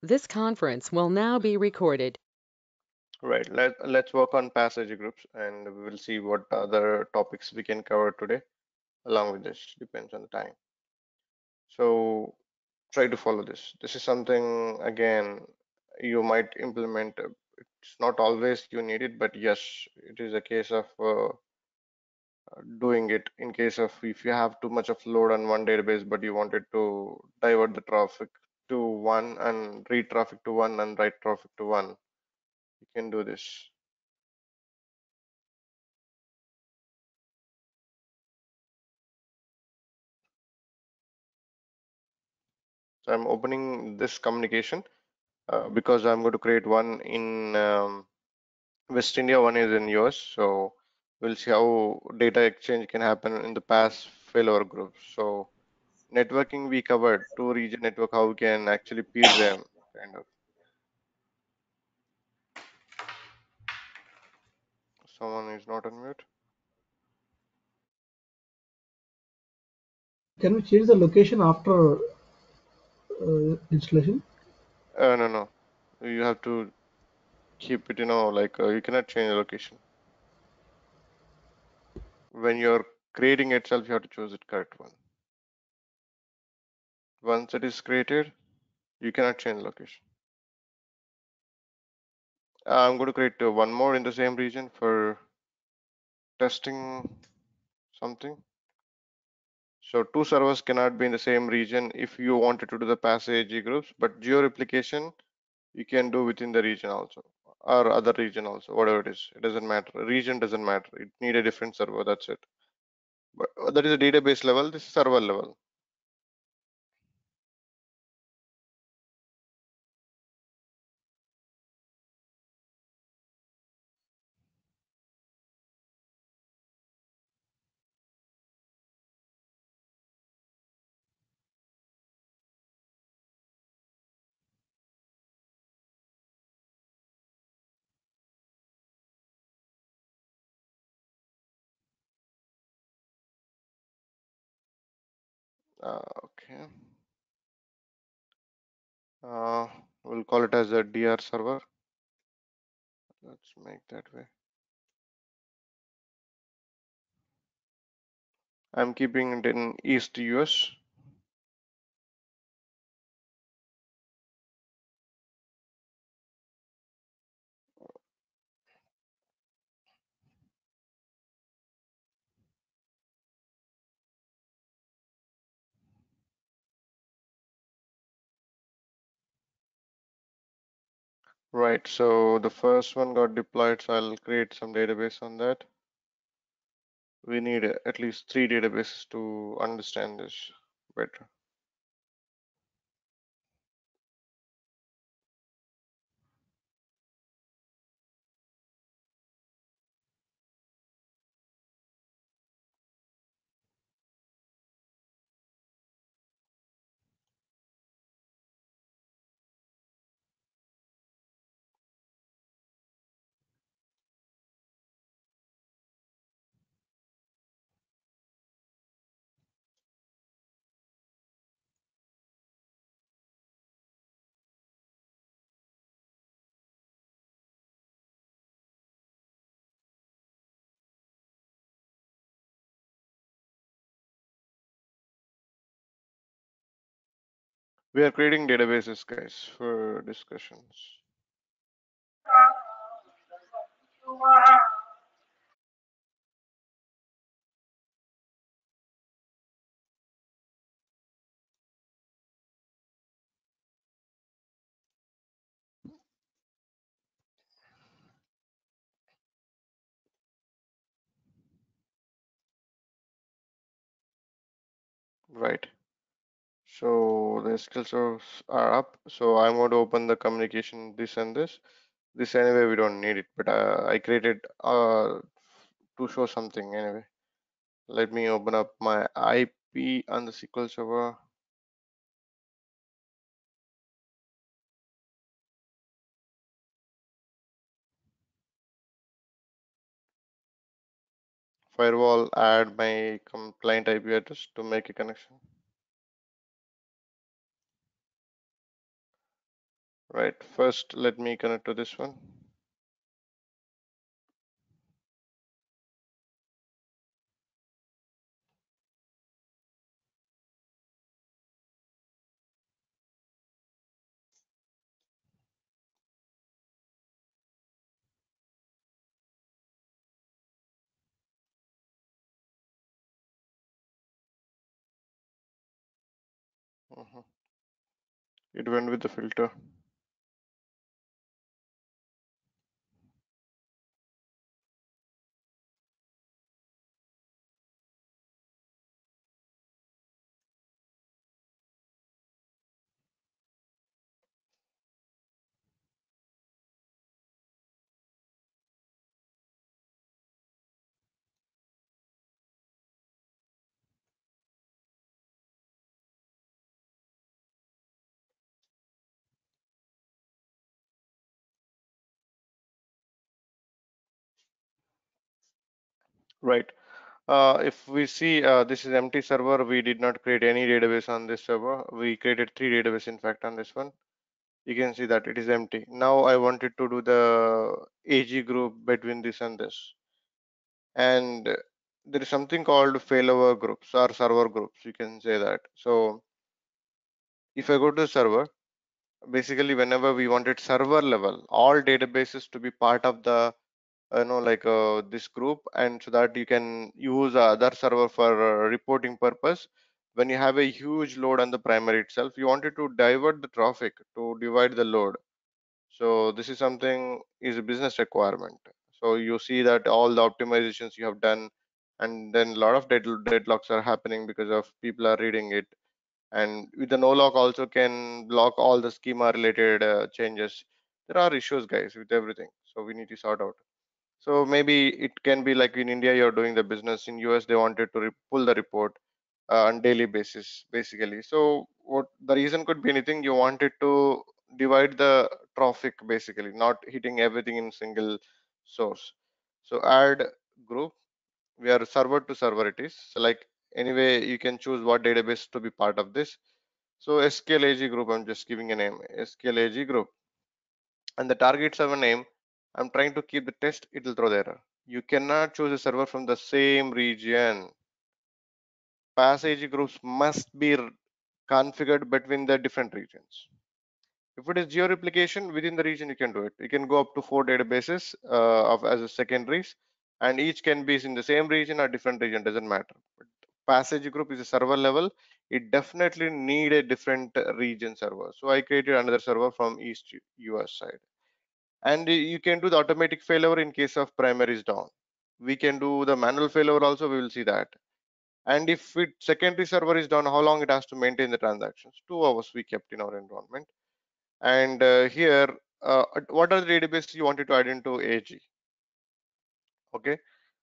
This conference will now be recorded. Right. Let's work on passage groups, and we will see what other topics we can cover today along with this. Depends on the time. So try to follow this. This is something again you might implement. It's not always you need it, but yes, it is a case of doing it in case of if you have too much of load on one database, but you wanted to divert the traffic to one and read traffic to one and write traffic to one, you can do this. So I'm opening this communication because I'm going to create one in West India, one is in US. So we'll see how data exchange can happen in the past failover groups. So networking we covered, two region network, how we can actually peer them kind of. Someone is not on mute. Can we change the location after installation? No, no. You have to keep it, like you cannot change the location. When you're creating itself, you have to choose the correct one. Once it is created, you cannot change the location. I'm going to create one more in the same region for testing something. So two servers cannot be in the same region if you wanted to do the passage groups, but geo replication you can do within the region also or other region also, whatever it is. It doesn't matter. Region doesn't matter. It need a different server. That's it. But that is a database level. This is server level. Okay. Uh, we'll call it as a DR server. Let's make that way. I'm keeping it in East US. Right, so the first one got deployed, so I'll create some database on that. We need at least 3 databases to understand this better. We are creating databases, guys, for discussions. Right. So the skill servers are up. So I'm going to open the communication, this and this. This anyway, we don't need it, but I created to show something anyway. Let me open up my IP on the SQL server. Firewall, add my client IP address to make a connection. Right. First, let me connect to this one. Mhm. It went with the filter. Right. If we see this is empty server, we did not create any database on this server. We created three database in fact on this one. You can see that it is empty. Now I wanted to do the AG group between this and this. And there is something called failover groups or server groups. You can say that. So if I go to the server, basically whenever we wanted server level, all databases to be part of the this group, and so that you can use other server for reporting purpose. When you have a huge load on the primary itself, you wanted to divert the traffic to divide the load. So this is something is a business requirement. So you see that all the optimizations you have done, and then a lot of deadlocks are happening because of people are reading it. And with the no lock also can block all the schema related changes. There are issues, guys, with everything. So we need to sort out. So maybe it can be like in India, you're doing the business. In US, they wanted to pull the report on daily basis, basically. So what the reason could be anything. You wanted to divide the traffic, basically, not hitting everything in single source. So add group. We are server to server. It is so like anyway, you can choose what database to be part of this. So SQL AG group. I'm just giving a name. SQL AG group, and the target server name, I'm trying to keep the test, it will throw the error. You cannot choose a server from the same region. Passage groups must be configured between the different regions. If it is geo replication within the region, you can do it. You can go up to 4 databases of as a secondaries, and each can be in the same region or different region, doesn't matter. But passage group is a server level. It definitely need a different region server. So I created another server from East US side. And you can do the automatic failover in case of primary is down. We can do the manual failover also, we will see that. And if it secondary server is down, how long it has to maintain the transactions? 2 hours we kept in our environment. And here, what are the databases you wanted to add into AG? Okay,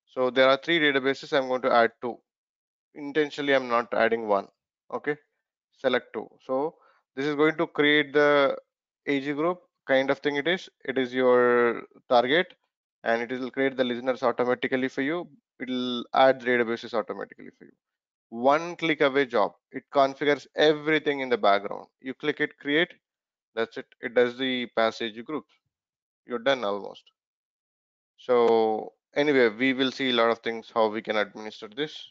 so there are three databases. I'm going to add two. Intentionally, I'm not adding one. Okay, select two. So this is going to create the AG group kind of thing. It is your target, and it will create the listeners automatically for you. It will add the databases automatically for you. One click away job. It configures everything in the background. You click it, create. That's it. It does the passage groups. You're done almost. So anyway, we will see a lot of things how we can administer this.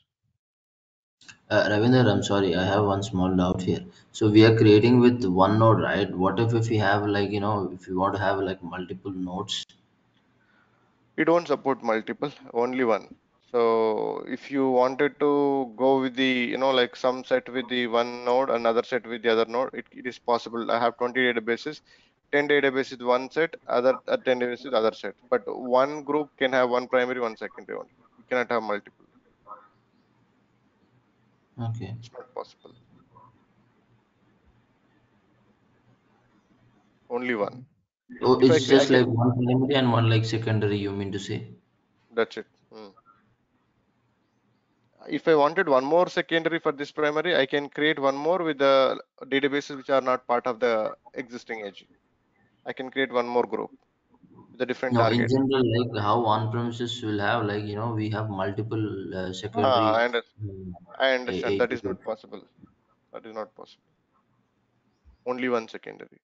Ravinder, I'm sorry, I have one small doubt here. So we are creating with one node, right? What if we have like, if we want to have like multiple nodes? We don't support multiple, only one. So if you wanted to go with the, like some set with the one node, another set with the other node, it is possible. I have 20 databases, 10 databases one set, other 10 databases other set. But one group can have one primary, one secondary only. You cannot have multiple. Okay. It's not possible. Only one. Oh, If it's I just can, like one primary and one like secondary, you mean to say? that's it. If I wanted one more secondary for this primary, I can create one more with the databases which are not part of the existing AG. I can create one more group with a different No, in target. general, like how on-premises will have like, we have multiple Ah, secondary um, I understand. That AG is not groups. possible. That is not possible. Only one secondary.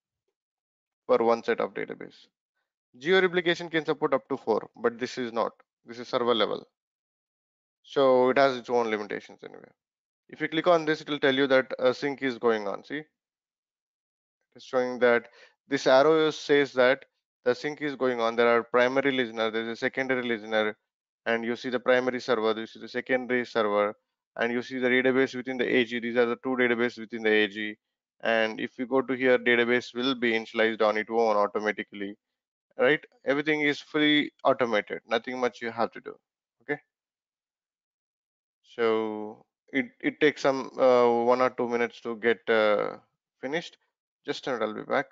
per one set of database. Geo replication can support up to 4, but this is not. This is server level. So it has its own limitations anyway. If you click on this, it will tell you that a sync is going on. See, it's showing that this arrow says that the sync is going on. There are primary listener, there is a secondary listener, and you see the primary server, you see the secondary server, and you see the database within the AG. These are the two databases within the AG. And if you go to here, database will be initialized on its own automatically, right? Everything is fully automated, nothing much you have to do. Okay, so it takes some 1 or 2 minutes to get finished. Just a minute, I'll be back.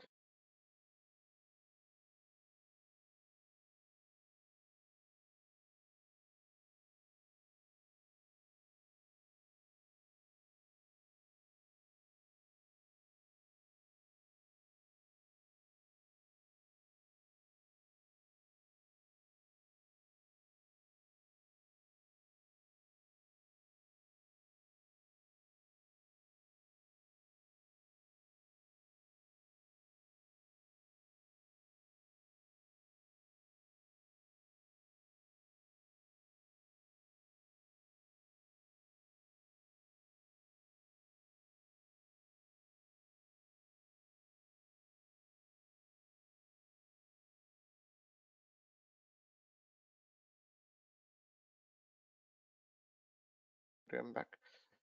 Okay, I'm back.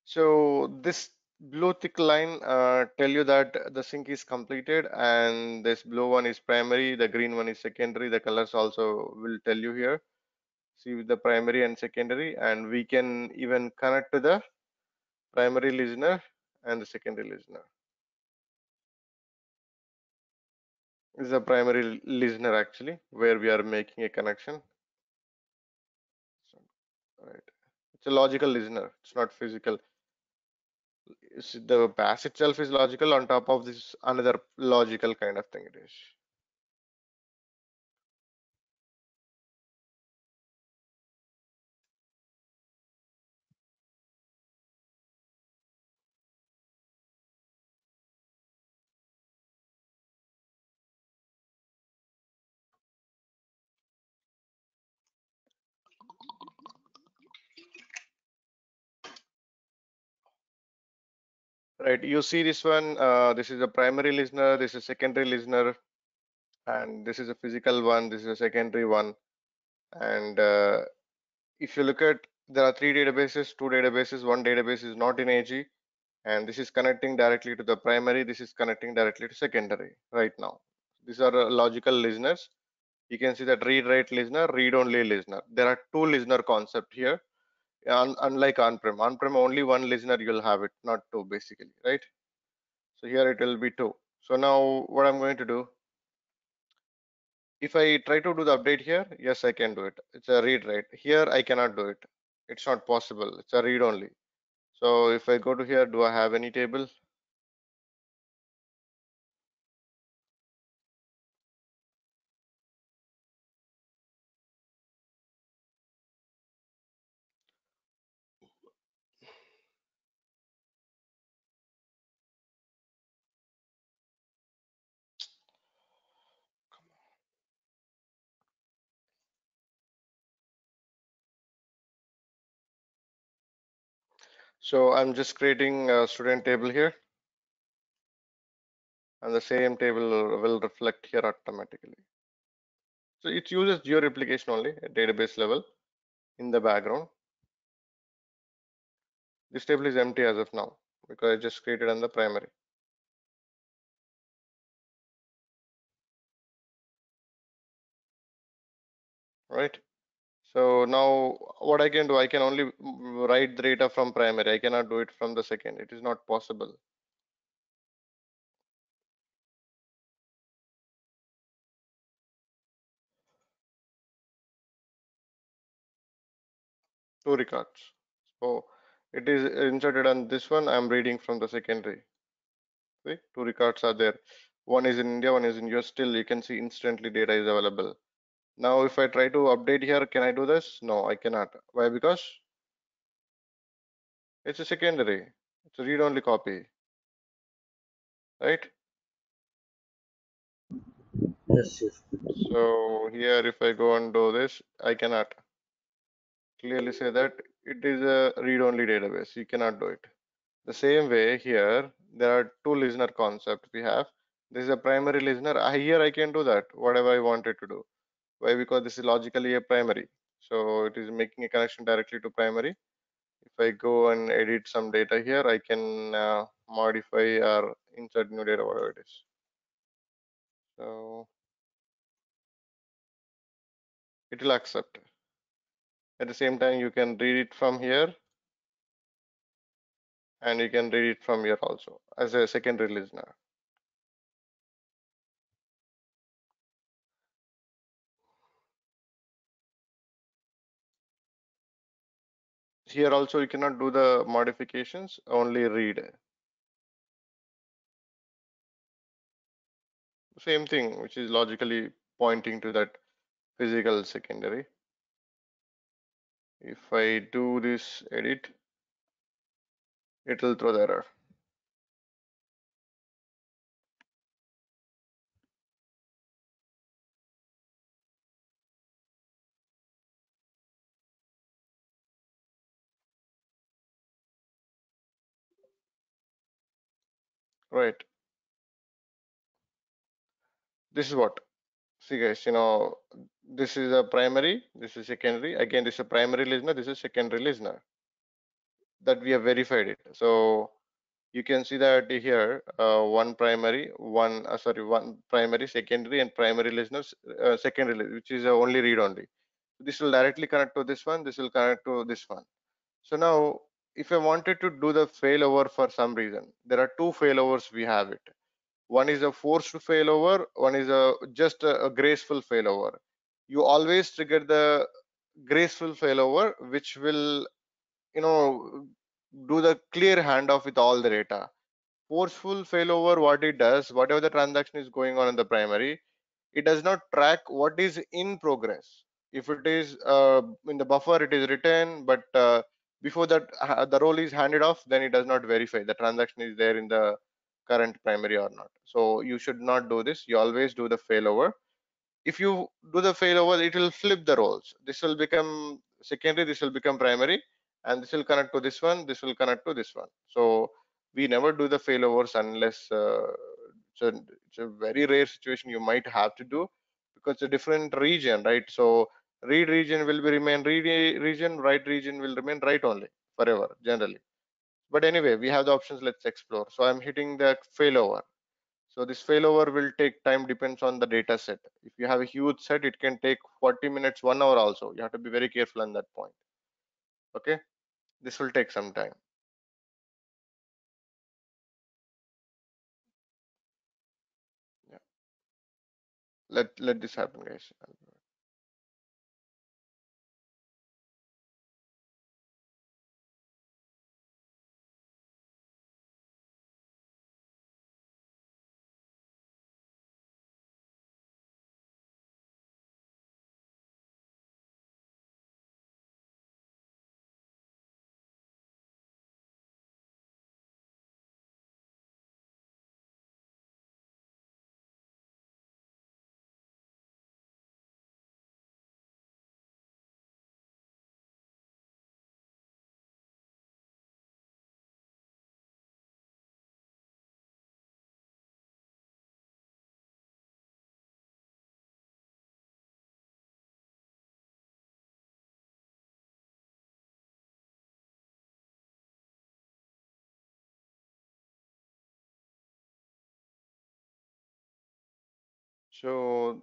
So this blue thick line tell you that the sync is completed, and this blue one is primary, the green one is secondary. The colors also will tell you here. See with the primary and secondary, and we can even connect to the primary listener and the secondary listener. This is a primary listener actually, where we are making a connection. So, right. It's a logical listener. It's not physical. The bash itself is logical. On top of this, another logical kind of thing it is. Right. You see this one. This is a primary listener. This is secondary listener, and this is a physical one. This is a secondary one. And if you look at, there are three databases, two databases. One database is not in AG, and this is connecting directly to the primary. This is connecting directly to secondary right now. These are logical listeners. You can see that read write listener, read only listener. There are two listener concept here. Unlike on-prem only one listener you'll have it, not two basically, right? So here it will be two. So now what I'm going to do, if I try to do the update here, yes, I can do it. It's a read write. Here I cannot do it. It's not possible. It's a read only. So if I go to here, do I have any table? So I'm just creating a student table here, and the same table will reflect here automatically. So it uses geo-replication only at database level in the background. This table is empty as of now because I just created on the primary. Right. So now what I can do, I can only write the data from primary. I cannot do it from the second. It is not possible. Two records. So it is inserted on this one. I'm reading from the secondary. See, two records are there. One is in India, one is in US. Still, you can see instantly data is available. Now, if I try to update here, can I do this? No, I cannot. Why? Because it's a secondary. It's a read-only copy, right? Yes, yes. So here, if I go and do this, I cannot clearly say that it is a read-only database. You cannot do it. The same way here, there are two listener concepts we have. This is a primary listener. Here I can do that, whatever I wanted to do. Why? Because this is logically a primary. So it is making a connection directly to primary. If I go and edit some data here, I can modify or insert new data, whatever it is. So it will accept. At the same time, you can read it from here and you can read it from here also as a secondary listener. Here also you cannot do the modifications, only read. Same thing, which is logically pointing to that physical secondary. If I do this edit, it will throw the error. Right. This is what. See guys, this is a primary, this is secondary. Again, this is a primary listener, this is secondary listener. That we have verified it. So you can see that here, one primary, secondary, and primary listeners, secondary, which is only read only. This will directly connect to this one. This will connect to this one. So now, if I wanted to do the failover for some reason, there are two failovers we have it. One is a forced failover. One is a just a graceful failover. You always trigger the graceful failover, which will do the clear handoff with all the data. Forceful failover, what it does, whatever the transaction is going on in the primary, it does not track what is in progress. If it is in the buffer, it is written, but before that the role is handed off, then it does not verify the transaction is there in the current primary or not. So you should not do this. You always do the failover. If you do the failover, it will flip the roles. This will become secondary, this will become primary, and this will connect to this one, this will connect to this one. So we never do the failovers unless it's a very rare situation you might have to do, because it's a different region, right? So read region will be remain read region, write region will remain write only forever generally. But anyway, we have the options. Let's explore. So I'm hitting the failover. So this failover will take time, depends on the data set. If you have a huge set, it can take 40 minutes, 1 hour also. You have to be very careful on that point. Okay, this will take some time. Yeah, let this happen, guys. So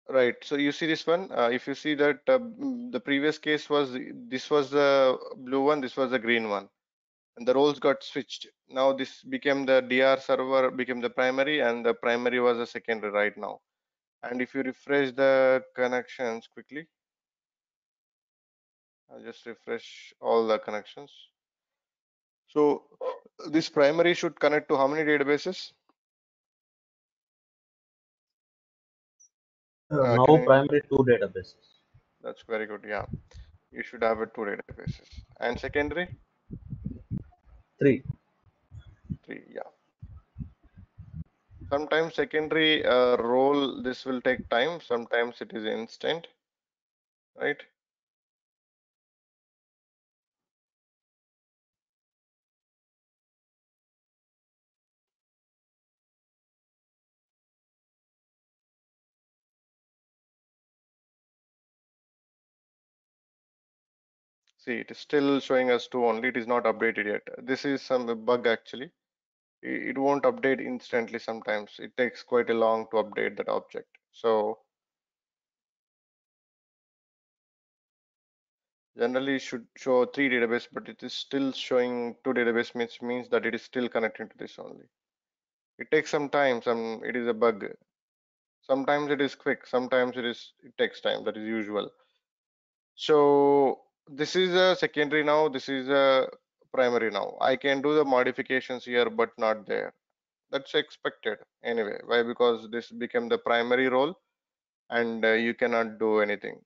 right, so you see this one. If you see that the previous case was this was the blue one, this was the green one, and the roles got switched. Now this became the DR server became the primary, and the primary was the secondary right now. And if you refresh the connections quickly, I'll just refresh all the connections. So this primary should connect to how many databases? Now Can you? primary two databases. That's very good. Yeah, you should have it two databases. And secondary, Three. three. Yeah. Sometimes secondary role, this will take time. Sometimes it is instant, right? See, it is still showing us two only. It is not updated yet. This is some bug actually. It won't update instantly sometimes. It takes quite a long to update that object. So generally it should show three database, but it is still showing two database means that it is still connecting to this only. It takes some time, it is a bug. Sometimes it is quick, sometimes it takes time. That is usual. So this is a secondary now, this is a primary now. I can do the modifications here, but not there. That's expected anyway. Why? Because this became the primary role and you cannot do anything.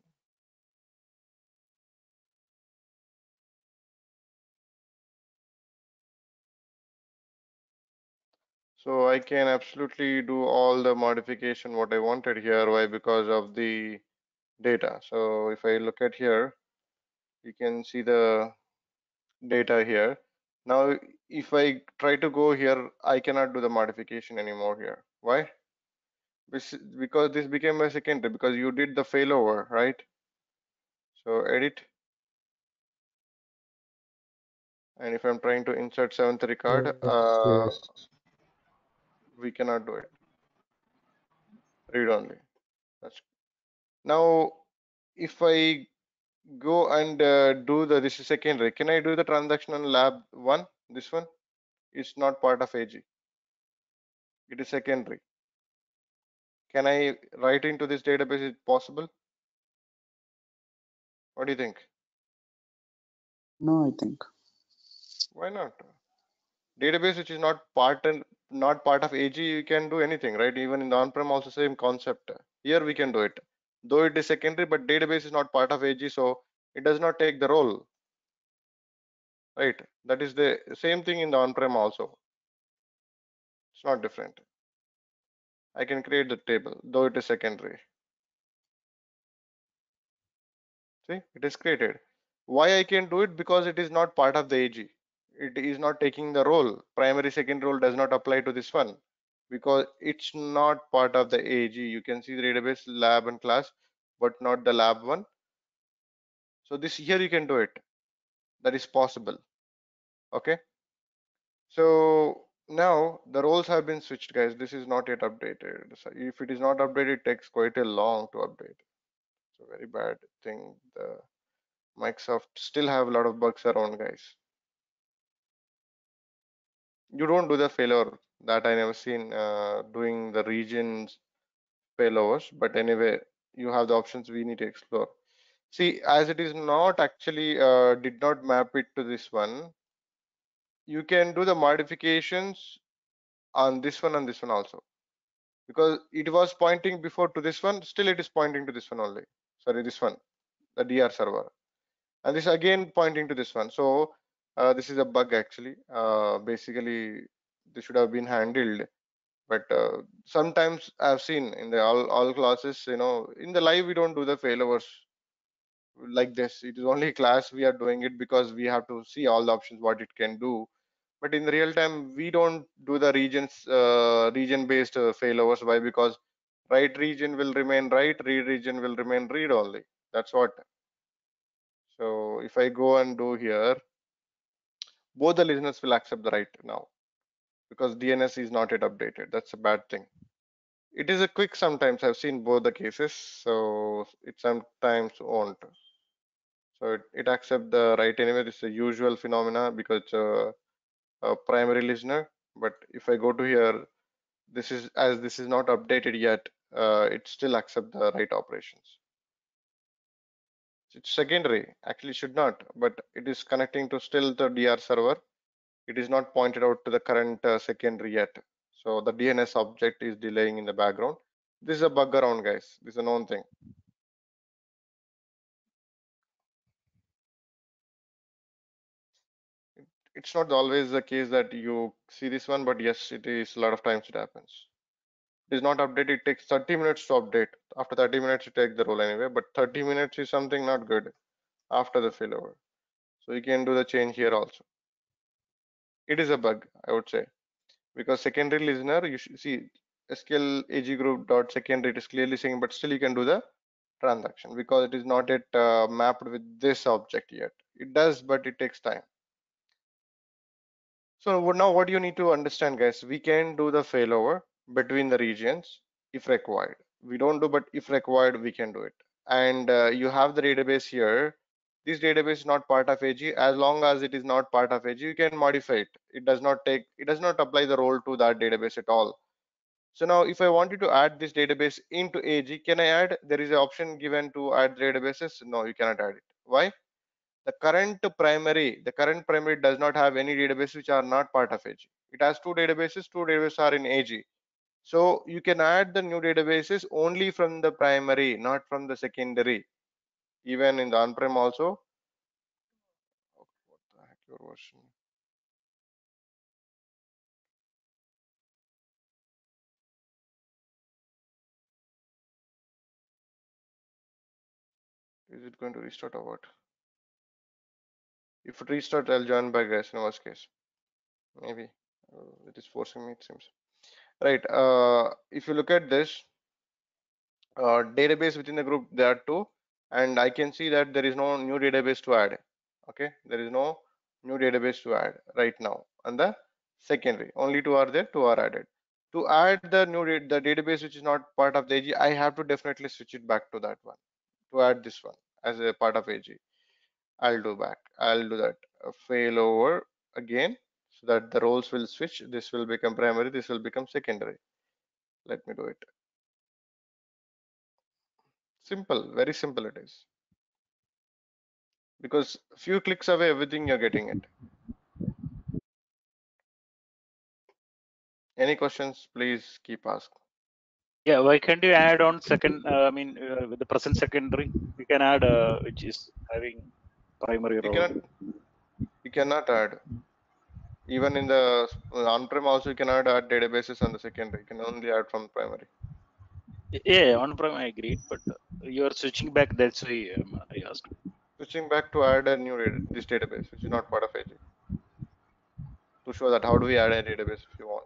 So I can absolutely do all the modification what I wanted here. Why? Because of the data. So if I look at here, you can see the data here. Now, if I try to go here, I cannot do the modification anymore here. Why? Because this became a secondary because you did the failover, right? So edit, and if I'm trying to insert seventh record, Yes, yes. we cannot do it. Read only. That's now if I go and do the this is secondary. Can I do the transaction on lab one? This one is not part of AG. It is secondary. Can I write into this database? Is it possible? What do you think? No, I think. Why not? Database which is not part of AG, you can do anything, right? Even in the on-prem also same concept. Here we can do it. Though it is secondary, but database is not part of AG, so it does not take the role, right? That is the same thing in the on-prem also. It's not different. I can create the table, though it is secondary. See, it is created. Why I can do it? Because it is not part of the AG. It is not taking the role. Primary, second role does not apply to this one because it's not part of the AG. You can see the database lab and class, but not the lab one. So this here you can do it. That is possible. Okay. So now the roles have been switched, guys. This is not yet updated. So if it is not updated, it takes quite a long to update. It's a very bad thing. The Microsoft still have a lot of bugs around, guys. You don't do the failover that I never seen doing the regions failovers, but anyway, you have the options we need to explore. See, as it is not actually did not map it to this one, you can do the modifications on this one and this one also because it was pointing before to this one, still it is pointing to this one only. Sorry, this one, the DR server, and this again pointing to this one. So this is a bug actually. Basically, this should have been handled, but sometimes I've seen in the all classes, in the live we don't do the failovers like this. It is only class we are doing it because we have to see all the options what it can do. But in real time, we don't do the region based failovers. Why? Because right region will remain right, read region will remain read only. That's what. So if I go and do here, both the listeners will accept the right now because DNS is not yet updated. That's a bad thing. It is a quick sometimes. I've seen both the cases, so it sometimes won't. So it accept the right anyway. This is a usual phenomena because it's a primary listener. But if I go to here, this is as this is not updated yet, it still accept the right operations. It's secondary, actually should not, but it is connecting to still the DR server. It is not pointed out to the current secondary yet. So the DNS object is delaying in the background. This is a bug around, guys. This is a known thing. It's not always the case that you see this one, but yes, it is a lot of times it happens. is not updated, it takes 30 minutes to update. After 30 minutes, you take the role anyway, but 30 minutes is something not good after the failover. So you can do the change here also. It is a bug, I would say, because secondary listener, you see SQL AG group dot secondary, it is clearly saying, but still you can do the transaction because it is not yet mapped with this object yet. It does, but it takes time. So now what you need to understand, guys, we can do the failover between the regions if required. We don't do, but if required, we can do it. And you have the database here. This database is not part of AG. As long as it is not part of AG, you can modify it. It does not apply the role to that database at all. So now if I wanted to add this database into AG, can I add? There is an option given to add databases. No, you cannot add it. Why? The current primary does not have any database which are not part of AG. It has two databases are in AG. So you can add the new databases only from the primary, not from the secondary. Even in the on-prem also. What the heck, your version? Is it going to restart or what? If it restart, I'll join back, guys, in worst case. Maybe. It is forcing me, it seems. Right. If you look at this, database within the group, there are two, and I can see that there is no new database to add. Okay, there is no new database to add right now. And the secondary, only two are there, two are added. To add the the database which is not part of the AG, I have to definitely switch it back to that one. To add this one as a part of AG, I'll do that. Failover again, so that the roles will switch. This will become primary, this will become secondary. Let me do it. Simple, very simple it is. Because few clicks away, everything you're getting it. Any questions, please keep asking. Yeah, why can't you add on second? With the present secondary, we can add which is having primary You role. cannot add. Even in the on-prem also, you cannot add databases on the secondary. You can only add from primary. Yeah, on-prem I agreed, but you are switching back. That's why I asked. Switching back to add a new this database, which is not part of AG. To show that how do we add a database if you want.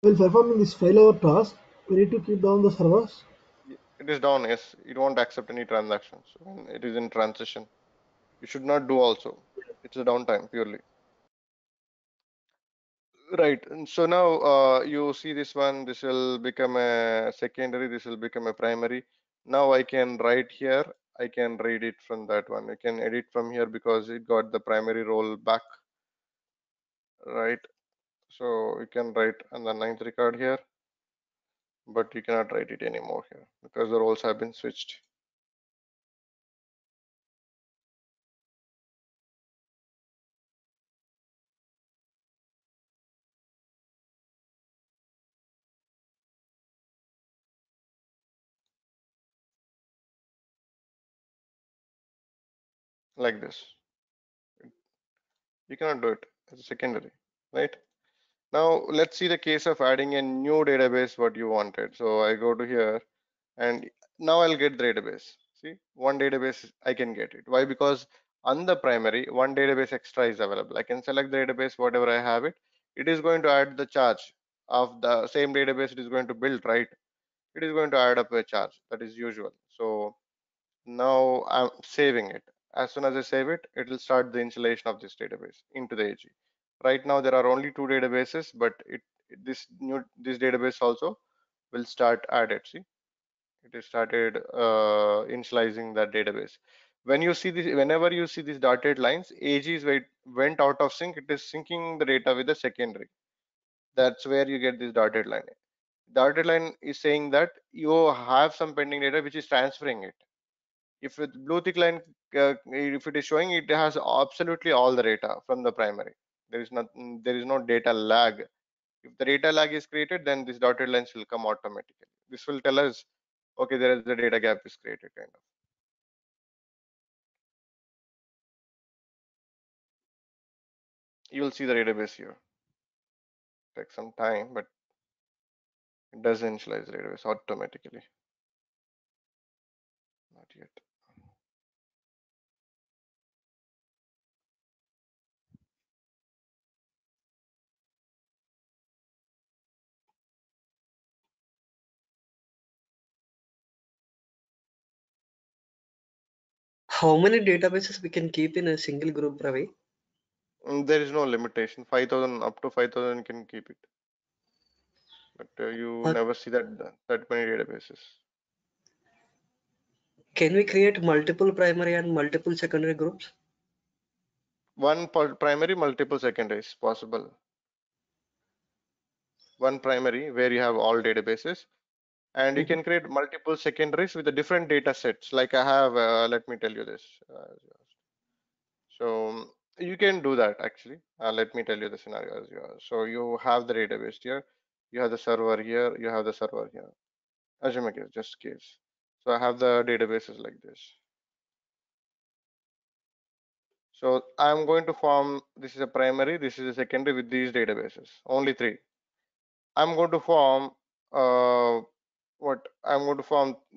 While performing this failover task, we need to keep down the servers. It is down, yes. It won't accept any transactions when it is in transition. You should not do also. It's a downtime purely. Right. And so now you see this one, this will become a secondary, this will become a primary. Now I can write here, I can read it from that one. I can edit from here because it got the primary role back, right? So you can write on the ninth record here, but you cannot write it anymore here because the roles have been switched. Like this. You cannot do it as a secondary, right? Now let's see the case of adding a new database what you wanted. So I go to here and now I'll get the database. See, one database I can get it. Why? Because on the primary, one database extra is available. I can select the database, whatever I have it. It is going to add the charge of the same database it is going to build, right? It is going to add up a charge. That is usual. So now I'm saving it. As soon as I save it, it will start the installation of this database into the AG. Right now there are only two databases, but this database also will start added. See, it has started initializing that database. When you see this, whenever you see these dotted lines, AG is went out of sync. It is syncing the data with the secondary. That's where you get this dotted line. Dotted line is saying that you have some pending data which is transferring it. If with blue tick line, if it is showing, it has absolutely all the data from the primary. There is no data lag. If the data lag is created, then this dotted lines will come automatically. This will tell us, okay, there is a data gap is created kind of. you will see the database here. Take some time, but it does initialize the database automatically. Not yet. How many databases we can keep in a single group, Ravi? There is no limitation. 5,000 up to 5,000 can keep it, but you Or never see that many databases. can we create multiple primary and multiple secondary groups? One primary, multiple secondaries possible. One primary where you have all databases, and you can create multiple secondaries with the different data sets. Like I have, let me tell you this. So you can do that actually. Let me tell you the scenario as well. So you have the database here, you have the server here, you have the server here. Assume a case, just case. So I have the databases like this. So I'm going to form, this is a primary, this is a secondary with these databases, only three. I'm going to form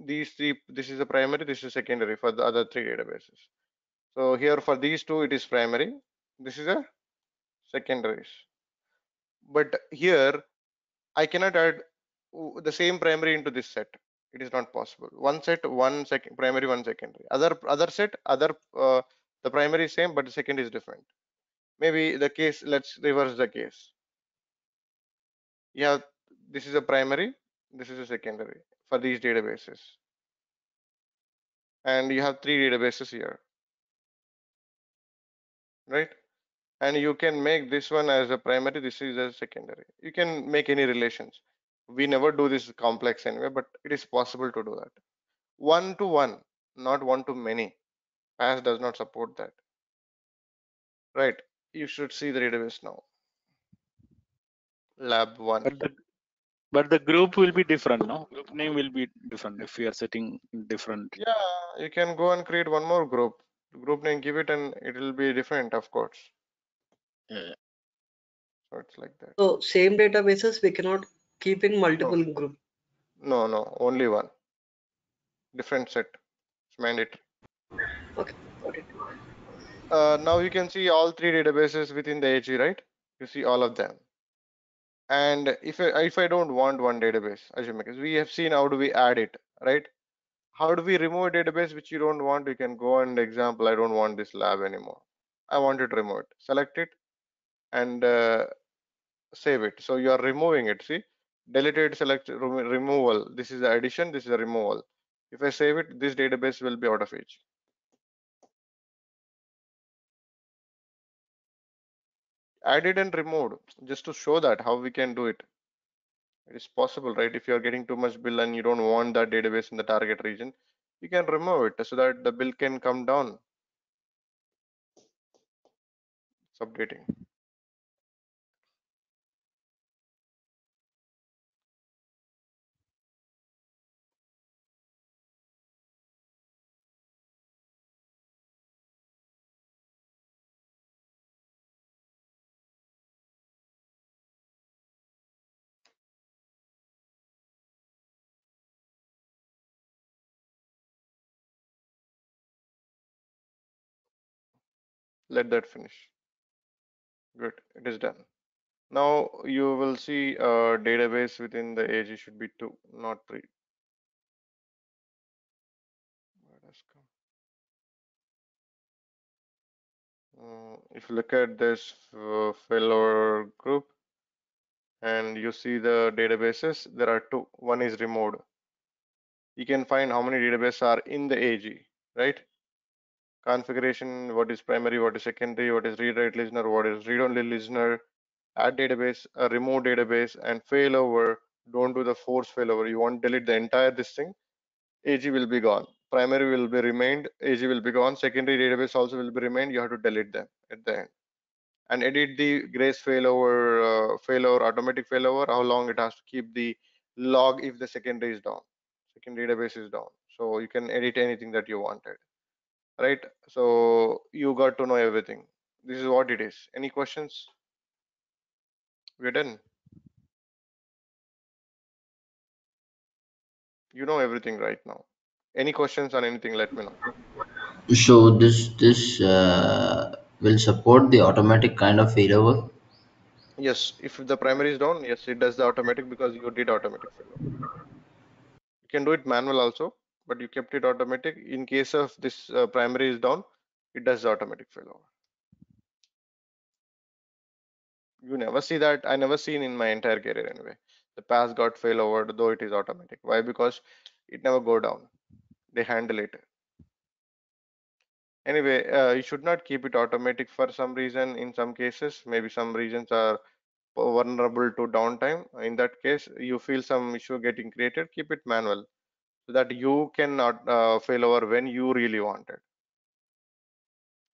these three. This is a primary, this is secondary for the other three databases. So here for these two, it is primary. This is a secondaries. But here I cannot add the same primary into this set. It is not possible. One set, one second primary, one secondary. Other set, the primary is same, but the second is different. Maybe the case, let's reverse the case. You have, this is a primary, this is a secondary for these databases. And you have three databases here, right? And you can make this one as a primary, this is a secondary. You can make any relations. We never do this complex anyway, but it is possible to do that. One to one, not one to many. PAS does not support that. Right, you should see the database now. Lab 1. But the group will be different, no? Group name will be different if we are setting different. Yeah, you can go and create one more group. Group name, give it, and it will be different, of course. Yeah. So it's like that. So same databases we cannot keep in multiple groups. No, only one. Different set. It's mandatory. Okay, got it. Now you can see all three databases within the AG, right? You see all of them. And if I don't want one database, assume because we have seen how do we add it, right? How do we remove a database which you don't want? You can go and example, I don't want this lab anymore. I want it removed. Select it and save it. So you are removing it. See, deleted, select, removal. This is the addition. This is a removal. If I save it, this database will be out of age. Added and removed, just to show that how we can do it. It is possible, right? If you are getting too much bill and you don't want that database in the target region, you can remove it so that the bill can come down. It's updating. Let that finish. Good, it is done. Now you will see a database within the AG should be 2, not 3. Where does come? If you look at this Failover group and you see the databases, there are 2. One is removed. You can find how many databases are in the AG, right? Configuration, what is primary, what is secondary, what is read-write listener, what is read-only listener, add database, remove database, and failover. Don't do the force failover. You want to delete the entire this thing. AG will be gone. Primary will be remained. AG will be gone. Secondary database also will be remained. You have to delete them at the end. And edit the grace failover, automatic failover, how long it has to keep the log if the secondary is down. Secondary database is down. So you can edit anything that you wanted, right? So you got to know everything. This is what it is. Any questions? We're done. You know everything right now. Any questions on anything, let me know. So this will support the automatic kind of failover. Yes, if the primary is down, yes, it does the automatic because you did automatic failover. You can do it manual also, but you kept it automatic. In case of this primary is down, it does the automatic failover. You never see that. I never seen in my entire career anyway. The pass got failover, though it is automatic. Why? Because it never go down. They handle it. Anyway, you should not keep it automatic for some reason. In some cases, maybe some regions are vulnerable to downtime. In that case, you feel some issue getting created, keep it manual so that you cannot fail over when you really want it.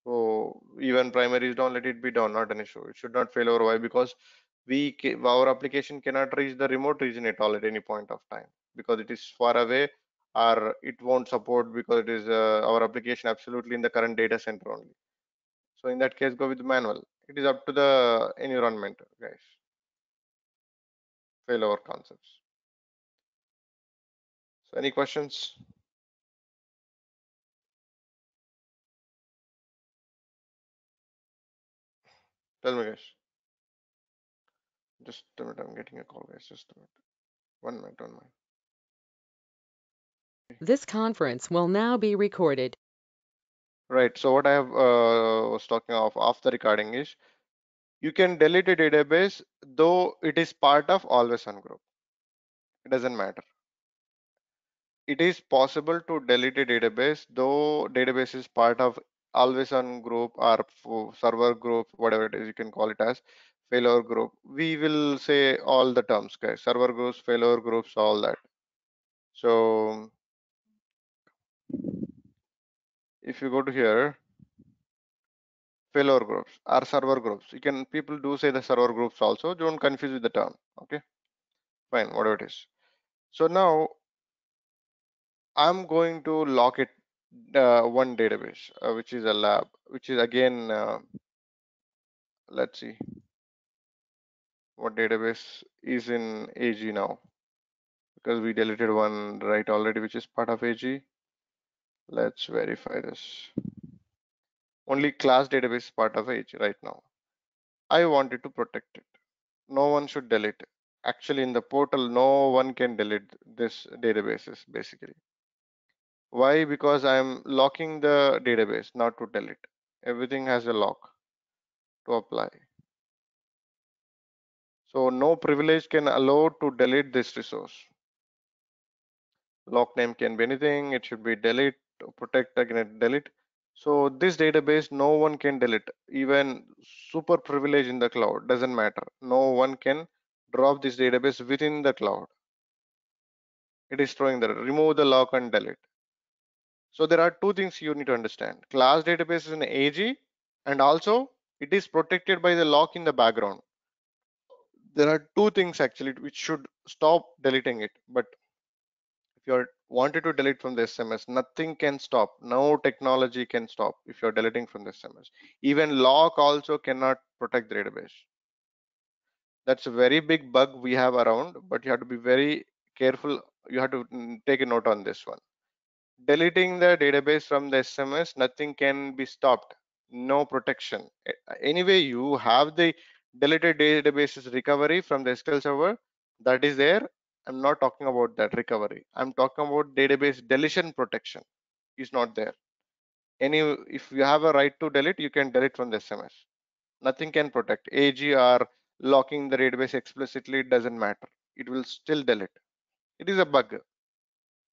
So even primary is down, let it be down, not an issue. It should not fail over. Why? Because our application cannot reach the remote region at all at any point of time because it is far away, or it won't support because it is our application absolutely in the current data center only. So in that case, go with manual. It is up to the environment, guys. Failover concepts. So any questions? Tell me, guys. Just a minute. I'm getting a call, guys. Just a minute. 1 minute. 1 minute. This conference will now be recorded. Right. So what I have was talking of off the recording is you can delete a database though it is part of always on group. It doesn't matter. It is possible to delete a database though database is part of always on group or server group, whatever it is you can call it as failover group. We will say all the terms, guys. Server groups, failover groups, all that. So if you go to here, failover groups or server groups, you can, people do say the server groups also, don't confuse with the term. Okay, fine, whatever it is. So now I'm going to lock it one database, which is a lab, which is again, let's see what database is in AG now, because we deleted one right already, which is part of AG. Let's verify this. Only class database is part of AG right now. I wanted to protect it. No one should delete it. Actually, in the portal, no one can delete this databases basically. Why? Because I'm locking the database, not to delete. Everything has a lock to apply. So no privilege can allow to delete this resource. Lock name can be anything. It should be delete, protect against delete. So this database, no one can delete. Even super privilege in the cloud, doesn't matter. No one can drop this database within the cloud. It is throwing the remove the lock and delete. So there are two things you need to understand. Class database is an AG, and also it is protected by the lock in the background. There are two things actually which should stop deleting it. But if you wanted to delete from the SMS, nothing can stop. No technology can stop if you're deleting from the SMS. Even lock also cannot protect the database. That's a very big bug we have around, but you have to be very careful. You have to take a note on this one. Deleting the database from the SMS, nothing can be stopped. No protection. Anyway, you have the deleted databases recovery from the SQL server that is there. I'm not talking about that recovery. I'm talking about database deletion protection is not there. If you have a right to delete, you can delete from the SMS. Nothing can protect. AG or locking the database explicitly, it doesn't matter. It will still delete. It is a bug,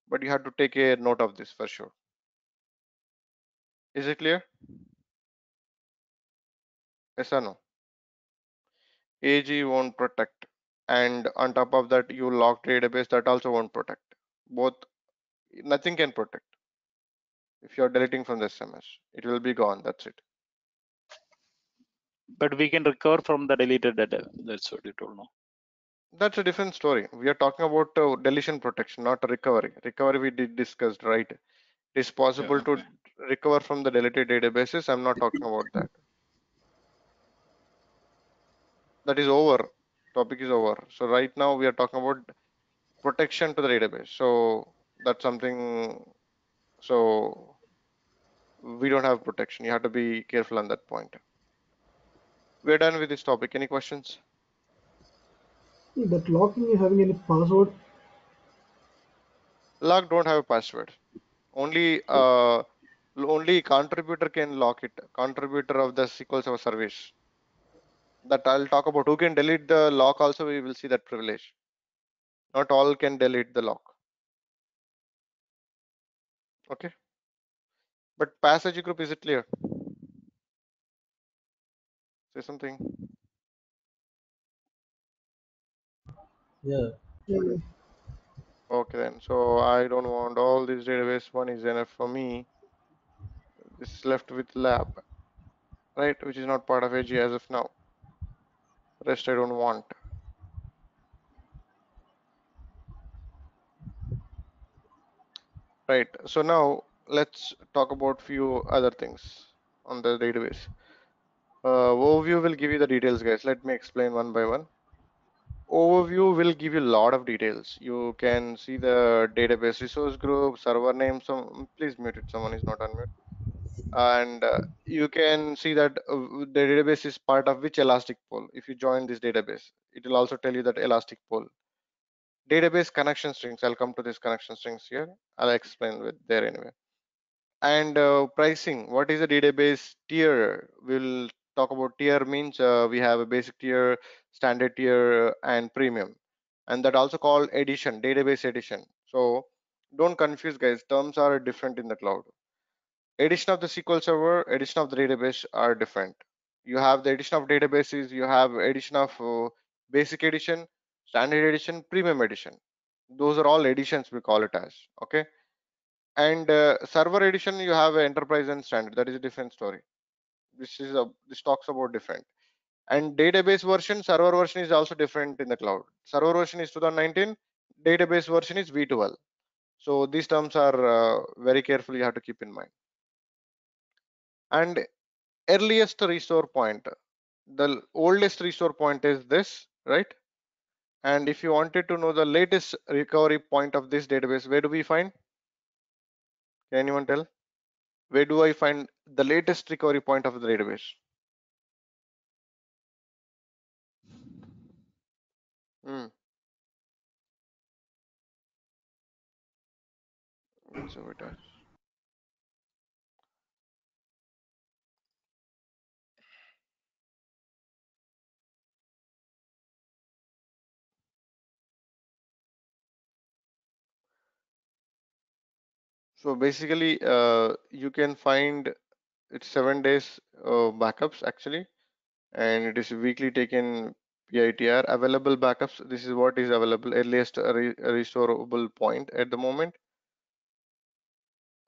but you have to take a note of this for sure. Is it clear? Yes or no? AG won't protect, and on top of that, you locked database, that also won't protect. Both, nothing can protect. If you're deleting from the SMS, it will be gone. That's it. But we can recover from the deleted data. That's what you told now. That's a different story. We are talking about deletion protection, not recovery. Recovery we did discussed, right? It is possible to recover from the deleted databases. I'm not talking about that. that is over. Topic is over. So right now we are talking about protection to the database. So that's something. So we don't have protection. You have to be careful on that point. We're done with this topic. Any questions? That locking is having any password. Lock don't have a password. Only contributor can lock it. Contributor of the SQL Server service. That I'll talk about. Who can delete the lock also? We will see that privilege. Not all can delete the lock. Okay. But passage group, is it clear? Say something. Yeah. Yeah, Okay then. So I don't want all these database. One is enough for me. This is left with lab, right? Which is not part of AG as of now. Rest I don't want. Right. So now let's talk about few other things on the database. Overview will give you the details, guys. Let me explain one by one. Overview will give you a lot of details. You can see the database resource group, server name. Some please mute it. Someone is not unmute. And you can see that the database is part of which elastic pool. If you join this database, it will also tell you that elastic pool. Database connection strings. I'll come to this connection strings here. I'll explain with there anyway. And pricing, what is a database tier? We'll talk about tier means we have a basic tier, standard tier, and premium, and that also called edition, database edition. So don't confuse, guys, terms are different in the cloud. Edition of the SQL server, edition of the database are different. You have the edition of databases, you have edition of basic edition, standard edition, premium edition. Those are all editions we call it as. Okay. And server edition, you have enterprise and standard. That is a different story. This talks about different. And database version, server version is also different in the cloud. Server version is 2019. Database version is V12. So these terms are very carefully you have to keep in mind. And earliest restore point. The oldest restore point is this, right? And if you wanted to know the latest recovery point of this database, where do we find? Can anyone tell? Where do I find the latest recovery point of the database? Hmm. So it has. So basically, you can find it's 7 days backups actually, and it is weekly taken PITR available backups. This is what is available, earliest restorable point at the moment,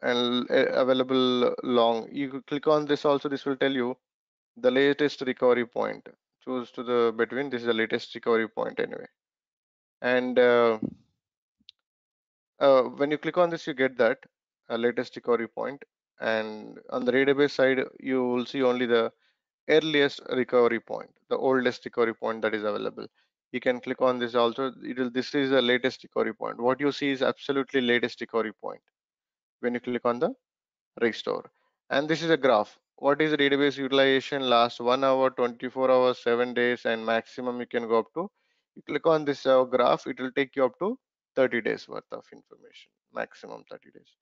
and available long. You could click on this also. This will tell you the latest recovery point. Choose to the between. This is the latest recovery point anyway, and when you click on this, you get that latest recovery point. And on the database side, you will see only the earliest recovery point, the oldest recovery point that is available. You can click on this also. This is the latest recovery point. What you see is absolutely latest recovery point when you click on the restore. And this is a graph. What is the database utilization last 1 hour, 24 hours, 7 days, and maximum you can go up to. You click on this graph, it will take you up to 30 days worth of information, maximum 30 days.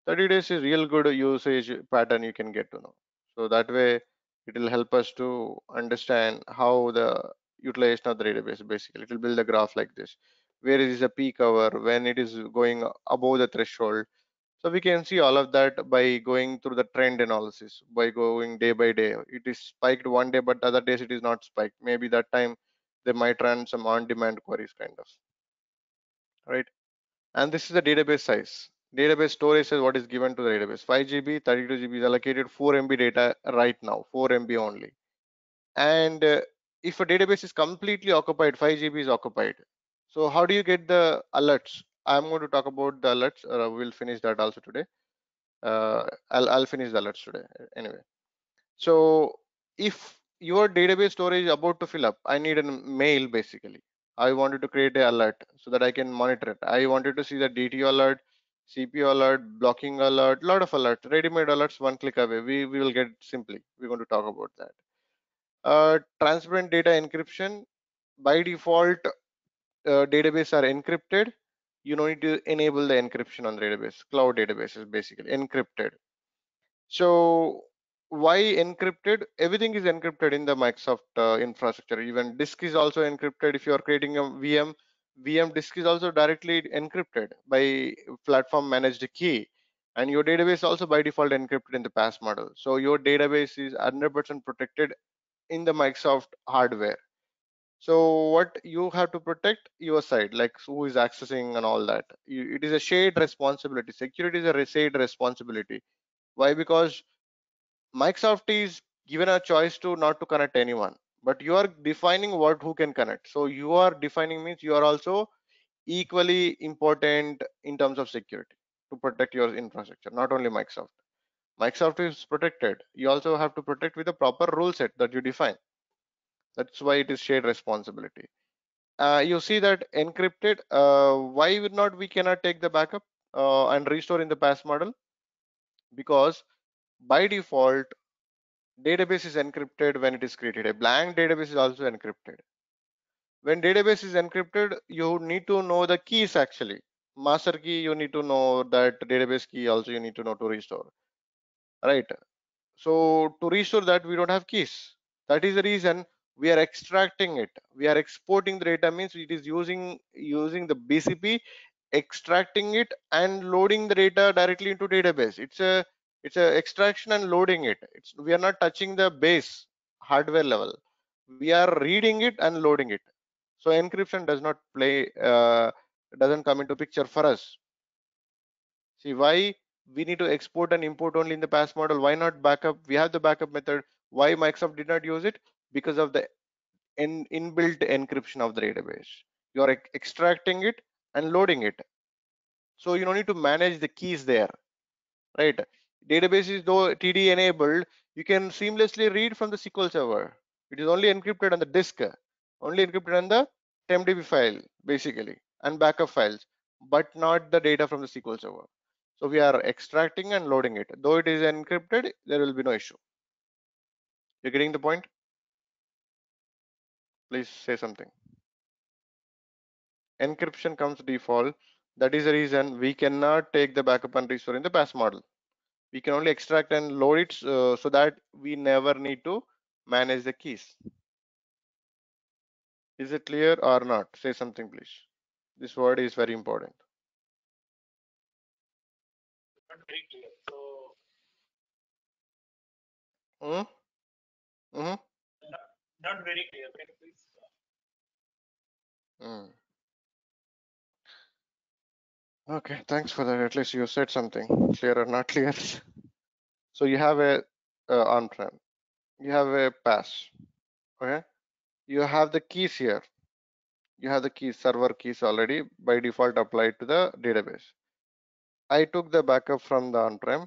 30 days is real good usage pattern you can get to know. So that way it will help us to understand how the utilization of the database basically. It will build a graph like this, where it is a peak hour, when it is going above the threshold. So we can see all of that by going through the trend analysis, by going day by day. It is spiked one day, but other days it is not spiked. Maybe that time they might run some on-demand queries kind of, right? And this is the database size. Database storage is what is given to the database. 5 GB, 32 GB is allocated, 4 MB data right now, 4 MB only. And if a database is completely occupied, 5 GB is occupied. So how do you get the alerts? I'm going to talk about the alerts. We'll finish that also today. I'll finish the alerts today anyway. So if your database storage is about to fill up. I need a mail basically. I wanted to create an alert so that I can monitor it. I wanted to see the DTO alert, CPU alert, blocking alert, lot of alerts, ready-made alerts, one click away. We will get simply. We're going to talk about that. Transparent data encryption. By default, database are encrypted. You don't need to enable the encryption on the database. Cloud database is basically encrypted. So why encrypted? Everything is encrypted in the Microsoft infrastructure. Even disk is also encrypted. If you are creating a VM disk is also directly encrypted by platform managed key. And your database also by default encrypted in the pass model. So your database is 100% protected in the Microsoft hardware. So what you have to protect your side, like who is accessing and all that. It is a shared responsibility. Security is a shared responsibility. Why? Because Microsoft is given a choice to not to connect anyone, but you are defining what who can connect. So you are defining means you are also equally important in terms of security to protect your infrastructure, not only Microsoft. Microsoft is protected. You also have to protect with a proper rule set that you define. That's why it is shared responsibility. You see that encrypted. Why would not we cannot take the backup and restore in the past model? Because by default, database is encrypted when it is created. A blank database is also encrypted. When database is encrypted, you need to know the keys actually. Master key, you need to know that database key also you need to know to restore, right? So to restore that, we don't have keys. That is the reason we are extracting it. We are exporting the data means it is using the BCP, extracting it and loading the data directly into database. It's a extraction and loading it. We are not touching the base hardware level. We are reading it and loading it. So encryption does not doesn't come into picture for us. See why we need to export and import only in the pass model. Why not backup? We have the backup method. Why Microsoft did not use it? Because of the inbuilt encryption of the database. You are extracting it and loading it. So you don't need to manage the keys there, right? Database is though TD enabled, you can seamlessly read from the SQL server. It is only encrypted on the disk, only encrypted on the TempDB file, basically, and backup files, but not the data from the SQL server. So we are extracting and loading it. Though it is encrypted, there will be no issue. You're getting the point? Please say something. Encryption comes default. That is the reason we cannot take the backup and restore in the pass model. We can only extract and load it so that we never need to manage the keys. Is it clear or not? Say something, please. This word is very important. Not very clear. So Mm-hmm. not very clear. Can you please? Okay, thanks for that. At least you said something. Clear or not clear? So you have a on-prem. You have a pass. Okay. You have the keys here. You have the keys, server keys already by default applied to the database. I took the backup from the on-prem.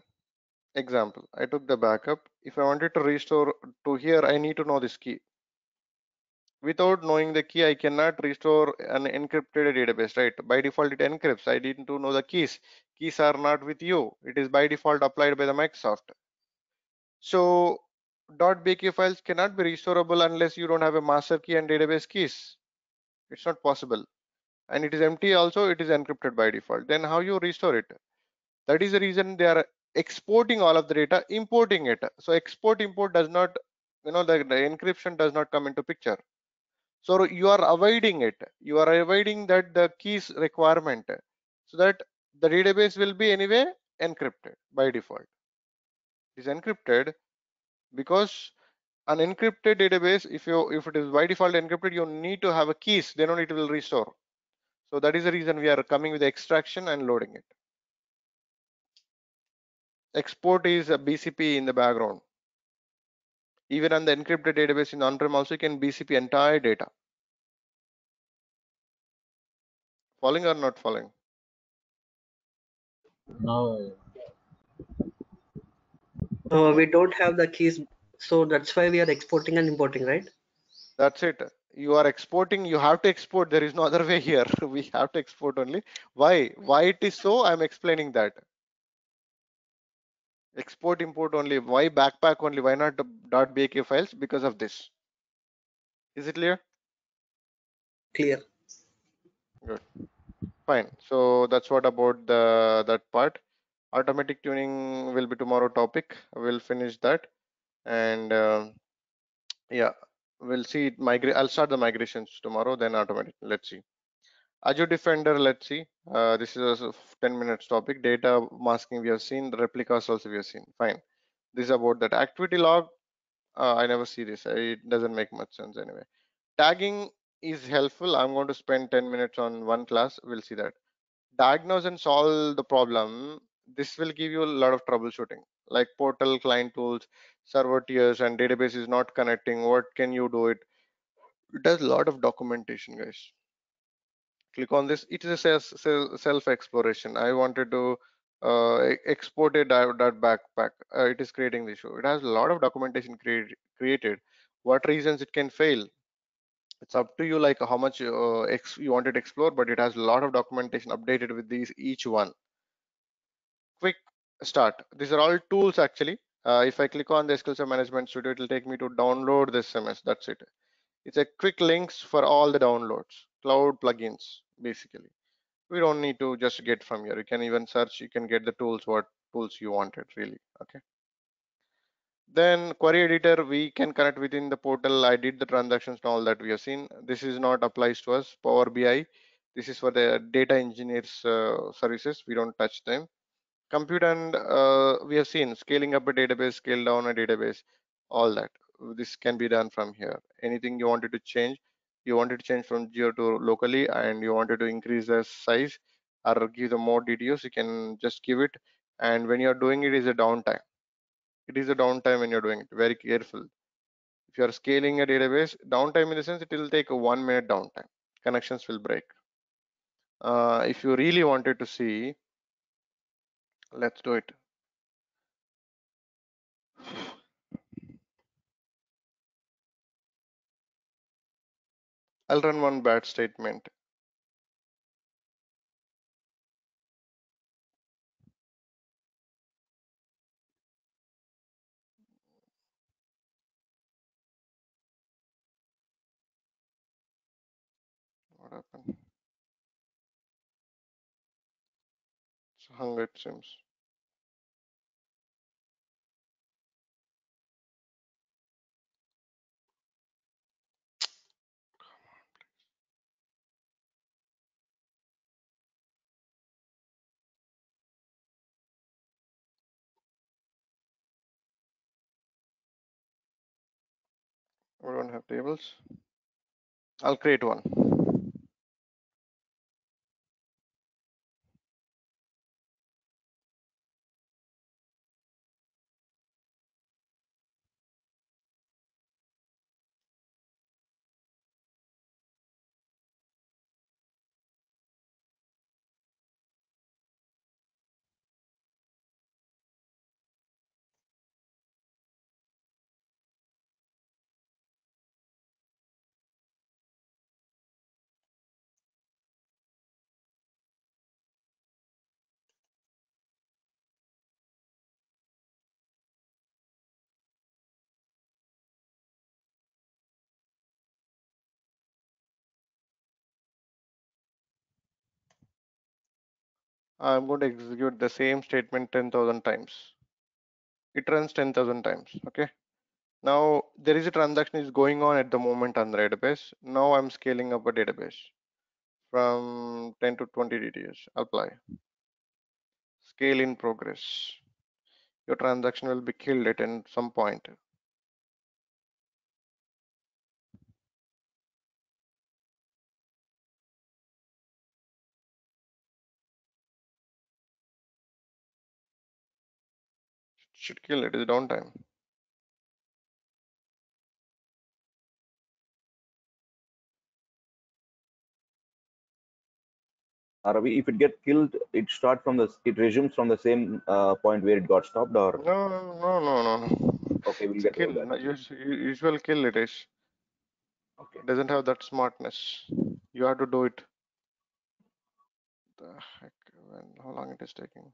Example, I took the backup. If I wanted to restore to here, I need to know this key. Without knowing the key, I cannot restore an encrypted database, right? By default, it encrypts. I need to know the keys. Keys are not with you. It is by default applied by the Microsoft. So .bk files cannot be restorable unless you don't have a master key and database keys. It's not possible. And it is empty also, it is encrypted by default. Then how you restore it? That is the reason they are exporting all of the data, importing it. So export import does not, the encryption does not come into picture. So you are avoiding it. You are avoiding that the keys requirement so that the database will be anyway encrypted by default. It is encrypted because an encrypted database, if it is by default encrypted, you need to have a keys, then only it will restore. So that is the reason we are coming with extraction and loading it. Export is a BCP in the background. Even on the encrypted database in on-prem also you can BCP entire data. Following or not following? Now We don't have the keys So that's why we are exporting and importing, right? That's it. You are exporting, you have to export. There is no other way here. We have to export only. Why? Why it is so? I'm explaining that. Export, import only. Why backpack only? Why not the .bak files? Because of this. Is it clear? Clear. Good. Fine. So that's what about that part. Automatic tuning will be tomorrow topic. We'll finish that. And yeah, we'll see it migrate. I'll start the migrations tomorrow, then automatic. Let's see. Azure Defender, let's see. This is a 10 minutes topic. Data masking we have seen. The replicas also we have seen. Fine. This is about that. Activity log. I never see this. It doesn't make much sense anyway. Tagging is helpful. I'm going to spend 10 minutes on one class. We'll see that. Diagnose and solve the problem. This will give you a lot of troubleshooting, like portal, client tools, server tiers, and database is not connecting. What can you do? It does a lot of documentation, guys. Click on this. It is a self exploration. I wanted to export that backpack. It is creating the issue. It has a lot of documentation created. What reasons it can fail? It's up to you, like how much you wanted to explore, but it has a lot of documentation updated with these each one. Quick start. These are all tools actually. If I click on the SQL Server Management Studio, it will take me to download this SMS. That's it. It's a quick links for all the downloads, cloud plugins, basically. We don't need to just get from here. You can even search, you can get the tools, what tools you wanted really. Okay. Then query editor, we can connect within the portal. I did the transactions and all that we have seen. This is not applies to us. Power BI, this is for the data engineers services. We don't touch them. Compute and we have seen scaling up a database, scale down a database, all that. This can be done from here. Anything you wanted to change, you wanted to change from geo to locally, and you wanted to increase the size or give the more details, you can just give it. And when you're doing it is a downtime. It is a downtime when you're doing it. Very careful. If you're scaling a database, downtime in the sense it will take a 1 minute downtime. Connections will break. If you really wanted to see, let's do it. I'll run one bad statement. What happened? It's hung, it seems. We don't have tables. I'll create one. I'm going to execute the same statement 10,000 times. It runs 10,000 times. Okay. Now there is a transaction is going on at the moment on the database. Now I'm scaling up a database from 10 to 20 DTS. Apply. Scale in progress. Your transaction will be killed at some point. Should kill it. Is downtime. Ravi, if it gets killed, it resumes from the same point where it got stopped, or No. Okay, we'll It's a get kill, that. usual kill it is. Okay. It doesn't have that smartness. You have to do it. The heck, how long it is taking?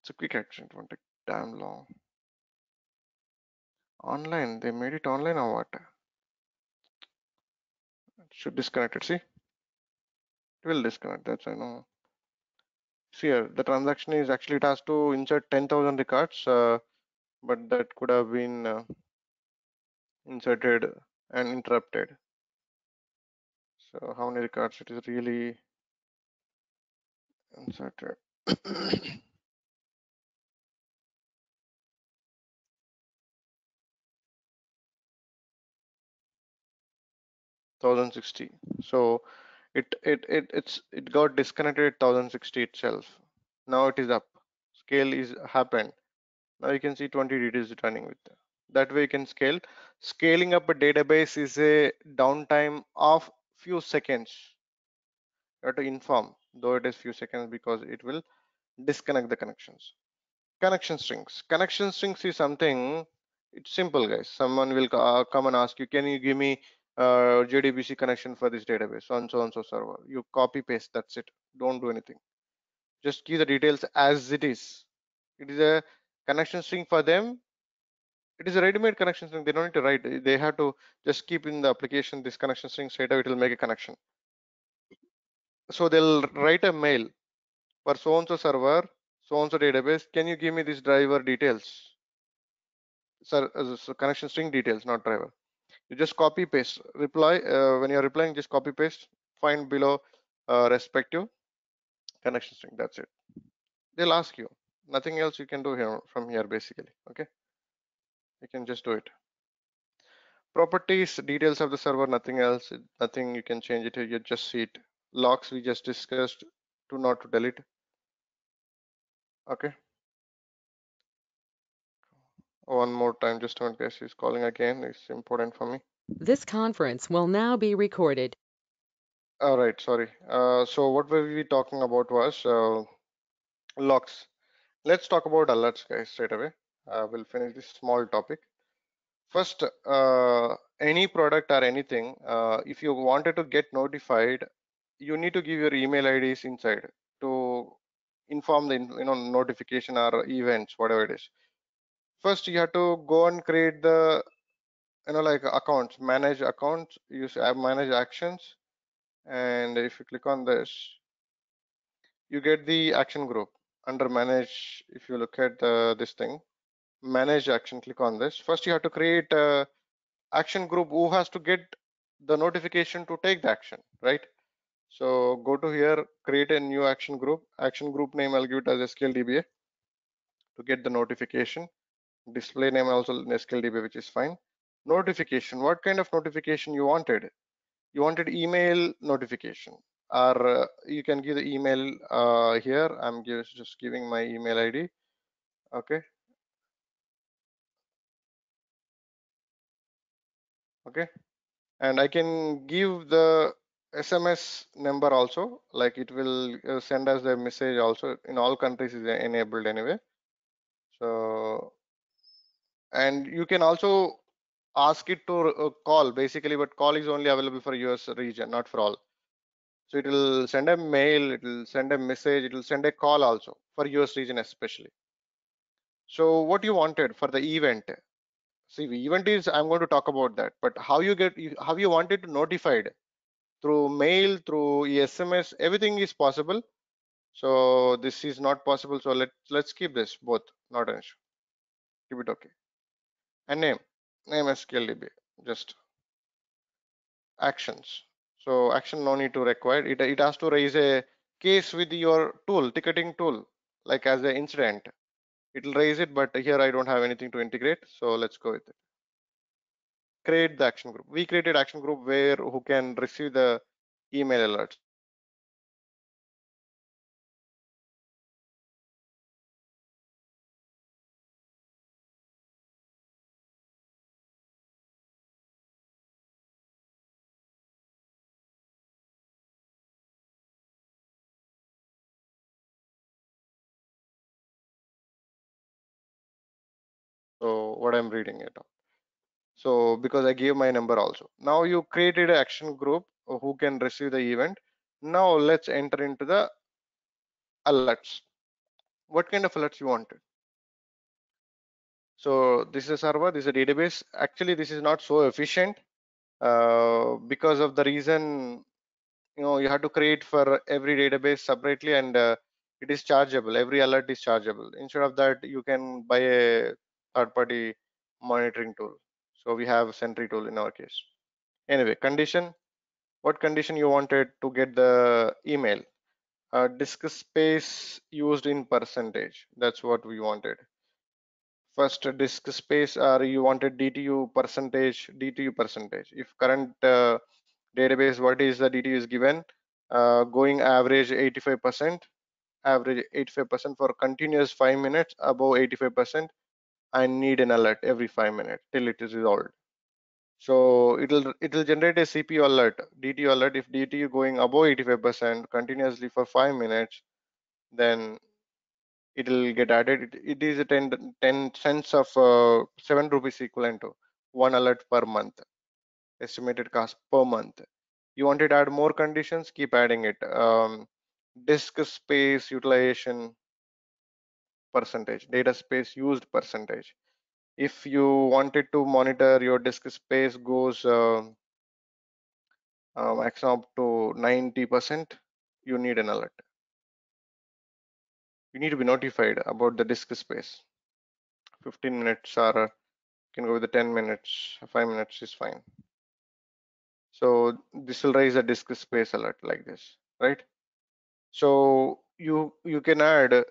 It's a quick action. It won't take damn long. Online, they made it online or what? It should disconnect it. See, it will disconnect. That's I know. See here, the transaction is actually it has to insert 10,000 records, but that could have been inserted and interrupted. So how many records it is really inserted? 1060. So it got disconnected at 1060 itself. Now it is up. Scale is happened. Now you can see 20 details running with that. That way you can scale. Scaling up a database is a downtime of few seconds. You have to inform, though it is few seconds because it will disconnect the connections. Connection strings. Connection strings is something, it's simple guys. Someone will come and ask you, can you give me JDBC connection for this database on so and so server? You copy paste, that's it. Don't do anything. Just give the details as it is. It is a connection string for them. It is a ready-made connection string. They don't need to write. They have to just keep in the application this connection string straight away. It will make a connection. So they'll write a mail for so and so server, so and so database. Can you give me this driver details? Sir, so connection string details, not driver. You just copy paste. Reply when you're replying, just copy paste. Find below respective connection string. That's it. They'll ask you. Nothing else you can do here from here basically. Okay, you can just do it. Properties, details of the server, nothing else. Nothing you can change it here. You just see it. Logs we just discussed. To not to delete. Okay. One more time, just one case he's calling again. It's important for me. This conference will now be recorded. All right, sorry. So what were we talking about was logs. Let's talk about alerts, guys, straight away. We'll finish this small topic. First, any product or anything, if you wanted to get notified, you need to give your email IDs inside to inform the notification or events, whatever it is. First, you have to go and create the like accounts, manage accounts, use manage actions, and if you click on this, you get the action group under manage. If you look at this thing, manage action, click on this. First, you have to create a action group who has to get the notification to take the action, right? So go to here, create a new action group. Action group name, I'll give it as SQL to get the notification. Display name also SQL which is fine. Notification, what kind of notification you wanted? You wanted email notification, or you can give the email here. I'm just giving my email ID. Okay. Okay. And I can give the SMS number also, like it will send us the message also. In all countries is enabled anyway. So, and you can also ask it to call basically, but call is only available for US region, not for all. So it will send a mail, it will send a message, it will send a call also for US region especially. So what you wanted for the event? See, the event is, I'm going to talk about that, but how you want it notified through mail, through SMS, everything is possible. So this is not possible. So let's keep this both, not an issue. Keep it okay. And name SQLDB, just actions. So action no need to require it. It has to raise a case with your tool, ticketing tool, like as an incident. It'll raise it, but here I don't have anything to integrate. So let's go with it. Create the action group. We created action group where who can receive the email alerts. So what I'm reading it up. So because I gave my number also. Now you created an action group who can receive the event. Now let's enter into the alerts. What kind of alerts you wanted? So this is a server, this is a database. Actually, this is not so efficient because of the reason, you have to create for every database separately, and it is chargeable. Every alert is chargeable. Instead of that, you can buy a third-party monitoring tool. So we have Sentry tool in our case. Anyway, condition. What condition you wanted to get the email? Disk space used in percentage. That's what we wanted. First disk space, or you wanted DTU percentage. If current database, what is the DTU is given, going average 85%, average 85% for continuous 5 minutes, above 85%, I need an alert every 5 minutes till it is resolved. So it'll generate a CPU alert, DTU alert. If DTU going above 85% continuously for 5 minutes, then it will get added. It is a 10 cents of 7 rupees equivalent to one alert per month, estimated cost per month. You wanted to add more conditions, keep adding it. Disk space utilization percentage, data space used percentage. If you wanted to monitor your disk space goes maximum up to 90%, you need an alert. You need to be notified about the disk space. 15 minutes, or you can go with the 10 minutes, 5 minutes is fine. So this will raise a disk space alert like this, right? So you can add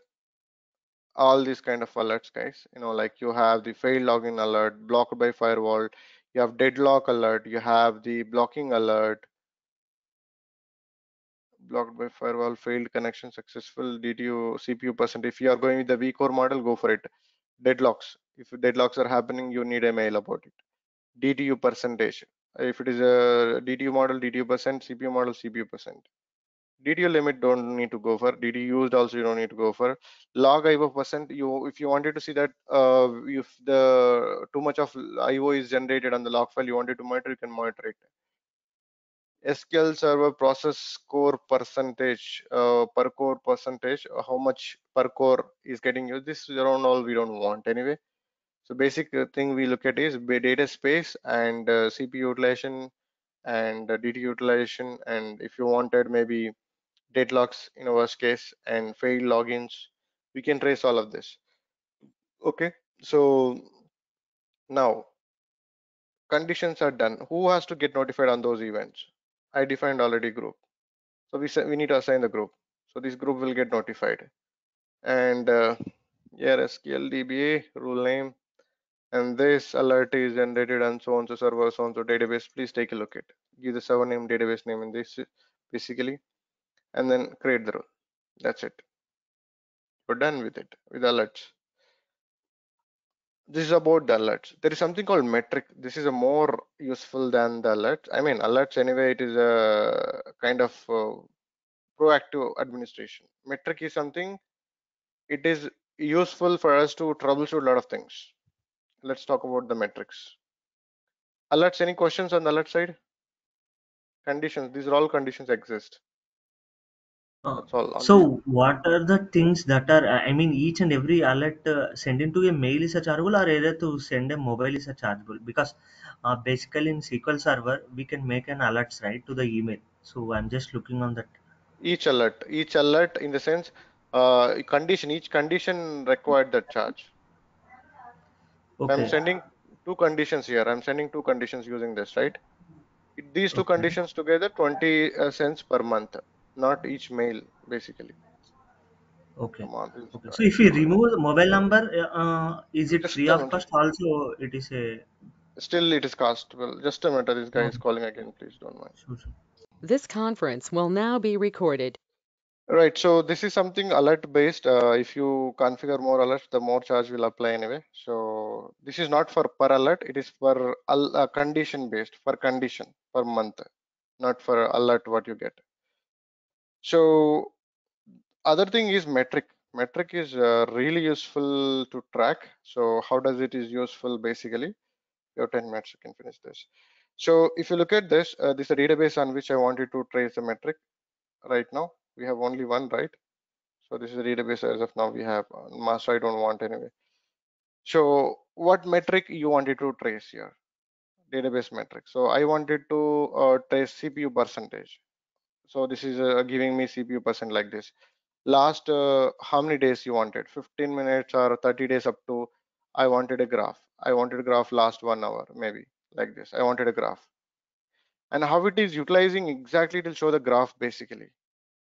all these kind of alerts, guys. Like you have the failed login alert, blocked by firewall, you have deadlock alert, you have the blocking alert, blocked by firewall, failed connection successful, DTU CPU percent. If you are going with the vCore model, go for it. Deadlocks, if deadlocks are happening, you need a mail about it. DTU percentage, if it is a DTU model, DTU percent, CPU model, CPU percent. DTU limit don't need to go for. DTU used also you don't need to go for. Log IO percent, if you wanted to see that if the too much of IO is generated on the log file, you wanted to monitor, you can monitor it. SQL Server process core percentage, per core percentage, how much per core is getting used. This is around all we don't want anyway. So basic thing we look at is data space and CPU utilization and DT utilization, and if you wanted maybe deadlocks in a worst case and failed logins, we can trace all of this. Okay, so now conditions are done. Who has to get notified on those events? I defined already group, so we need to assign the group. So this group will get notified, and here SQL DBA rule name, and this alert is generated on so and so server, so and so database. Please take a look at it. Give the server name, database name in this basically, and then create the rule. That's it. We're done with it, with alerts. This is about the alerts. There is something called metric. This is a more useful than the alerts. I mean, alerts anyway, it is a kind of proactive administration. Metric is something, it is useful for us to troubleshoot a lot of things. Let's talk about the metrics. Alerts, any questions on the alert side? Conditions, these are all conditions exist. That's all. So what are the things that are, I mean, each and every alert sent into a mail is a chargeable, or either to send a mobile is a chargeable? Because basically in SQL Server, we can make an alerts, right, to the email. So I'm just looking on that. Each alert in the sense, each condition required that charge. I'm Okay. sending two conditions here. I'm sending two conditions using this, right? These two conditions together, 20 cents per month, not each mail, basically. Okay. Come on, Okay. So if we remove the mobile number, is it just free a of minute. cost? Also, it is a. Still, it is costable. Just a minute. This guy Oh, is calling again. Please don't mind. sure, sure. This conference will now be recorded. Right. So this is something alert based. If you configure more alerts, the more charge will apply anyway. So this is not for per alert. It is for condition based, for condition per month, not for alert what you get. So other thing is metric. metric is really useful to track. So how does it is useful? Basically, you have 10 minutes, you can finish this. So if you look at this, this is a database on which I wanted to trace the metric. Right now we have only one, right? So this is a database as of now we have. Master I don't want anyway. So what metric you wanted to trace here? Database metric. So I wanted to trace CPU percentage. So this is giving me CPU percent like this. Last how many days you wanted? 15 minutes or 30 days up to. I wanted a graph. I wanted a graph last 1 hour, maybe like this. I wanted a graph. And how it is utilizing exactly, it will show the graph basically.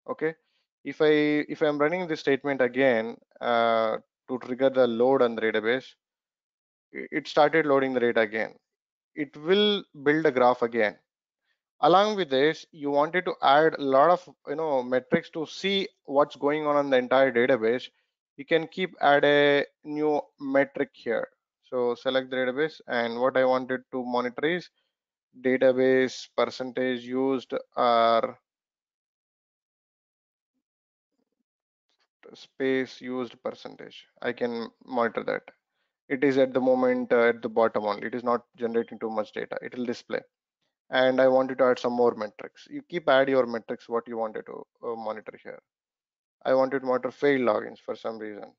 Okay. If I'm running this statement again to trigger the load on the database, it started loading the data again. It will build a graph again. Along with this, you wanted to add a lot of metrics to see what's going on the entire database. You can keep add a new metric here. So select the database, and what I wanted to monitor is database percentage used or space used percentage. I can monitor that. It is at the moment at the bottom only. It is not generating too much data. It will display. And I wanted to add some more metrics. You keep add your metrics what you wanted to monitor here. I wanted to monitor failed logins for some reason.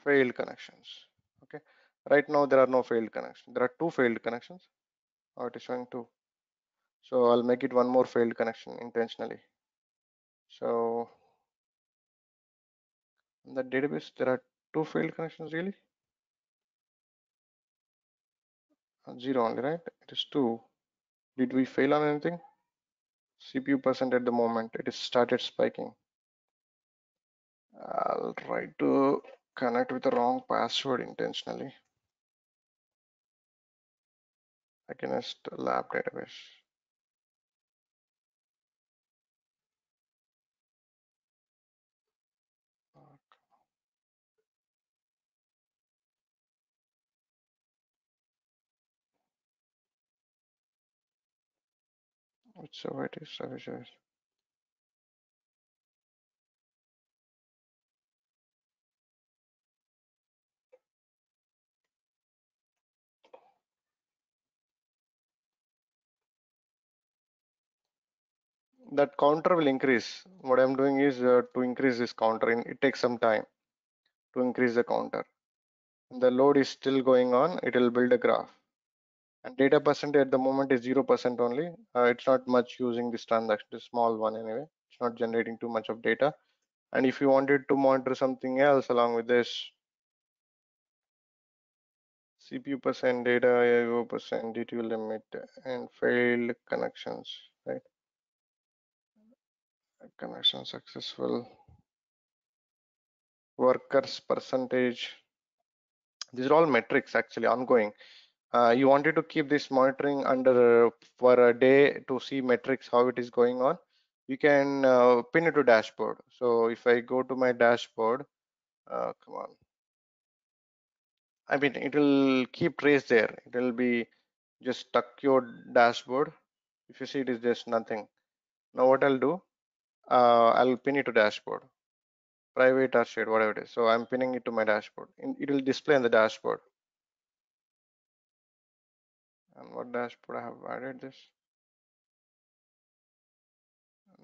Failed connections. Okay. Right now there are no failed connections. There are 2 failed connections. Oh, it is showing 2. So I'll make it one more failed connection intentionally. So in the database there are 2 failed connections really? 0 only, right? It is 2. Did we fail on anything? CPU percent at the moment it is started spiking. I'll try to connect with the wrong password intentionally against lab database. Whichever it is, services. That counter will increase. What I'm doing is to increase this counter. It takes some time to increase the counter. The load is still going on. It will build a graph. And data percent at the moment is 0% only. It's not much using this transaction, the small one anyway. It's not generating too much of data. And if you wanted to monitor something else along with this, CPU percent, data IO percent, DTU limit, and failed connections, right? Connection successful, workers percentage. These are all metrics actually ongoing. You wanted to keep this monitoring under for a day to see metrics how it is going on. You can pin it to dashboard. So if I go to my dashboard, come on. I mean, it will keep trace there. It will be just stuck your dashboard. If you see, it is just nothing. Now what I'll do, I'll pin it to dashboard, private or shared, whatever it is. So I'm pinning it to my dashboard. It will display on the dashboard. And what dashboard I have added this?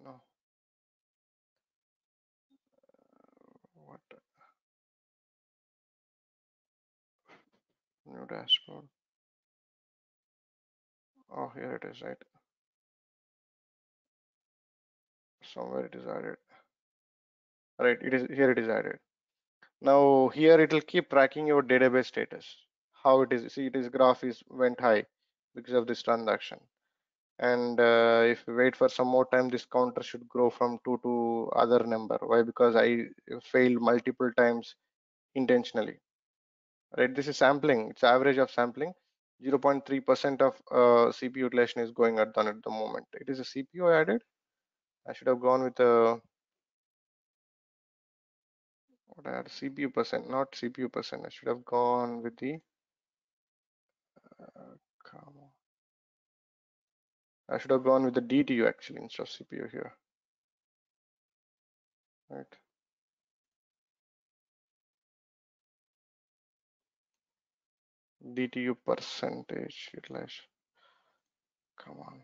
No. What new dashboard? Oh, here it is, right? Somewhere it is added. Right, it is here. It is added. Now here it will keep tracking your database status. How it is? See, it is graph is went high because of this transaction. And if we wait for some more time, this counter should grow from 2 to other number. Why? Because I failed multiple times intentionally. Right? This is sampling. It's average of sampling. 0.3% of CPU utilization is going at the moment. It is a CPU added. I should have gone with a What I had CPU percent, not CPU percent. I should have gone with the come on. I should have gone with the DTU actually instead of CPU here. Right. DTU percentage utilized. Come on.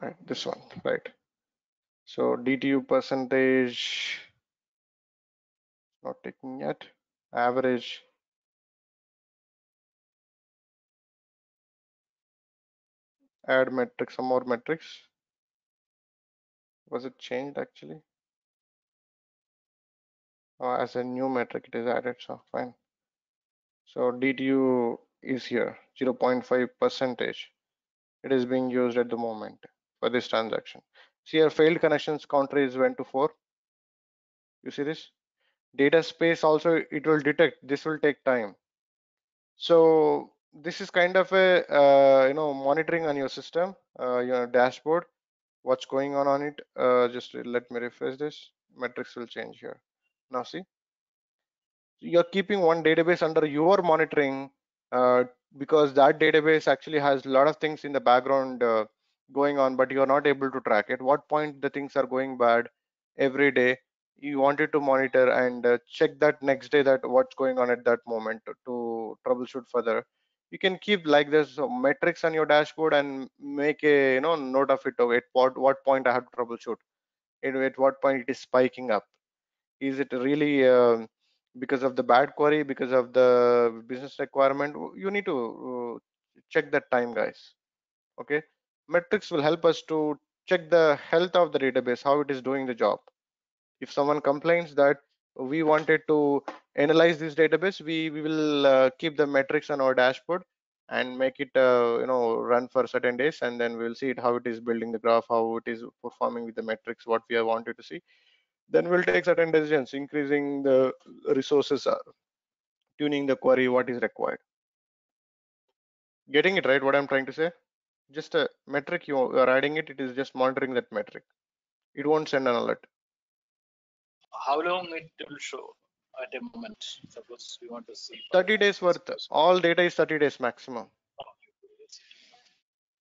Right, this one, right. So DTU percentage not taking yet. Average. Add metric, some more metrics. Was it changed actually? As a new metric it is added, so fine. So DTU is here, 0.5 percentage. It is being used at the moment for this transaction. See, here failed connections counter is went to 4. You see this? Data space also it will detect. This will take time. So this is kind of a monitoring on your system, your dashboard. What's going on it? Just let me refresh this. Metrics will change here. Now see. You're keeping one database under your monitoring because that database actually has a lot of things in the background going on, but you're not able to track it. What point the things are going bad every day, you wanted to monitor and check that next day that what's going on at that moment to troubleshoot further. You can keep like this metrics on your dashboard and make a note of it at what point I have to troubleshoot, at what point it is spiking up. Is it really because of the bad query, because of the business requirement? You need to check that time, guys. Okay, metrics will help us to check the health of the database, how it is doing the job. If someone complains that we wanted to analyze this database, we will keep the metrics on our dashboard and make it run for certain days, and then we'll see it how it is building the graph, how it is performing with the metrics what we have wanted to see. Then we'll take certain decisions, increasing the resources, tuning the query, what is required. Getting it right, what I'm trying to say? Just a metric, you are adding it, it is just monitoring that metric. It won't send an alert. How long it will show at a moment? Suppose we want to see 30 days worth. All data is 30 days maximum.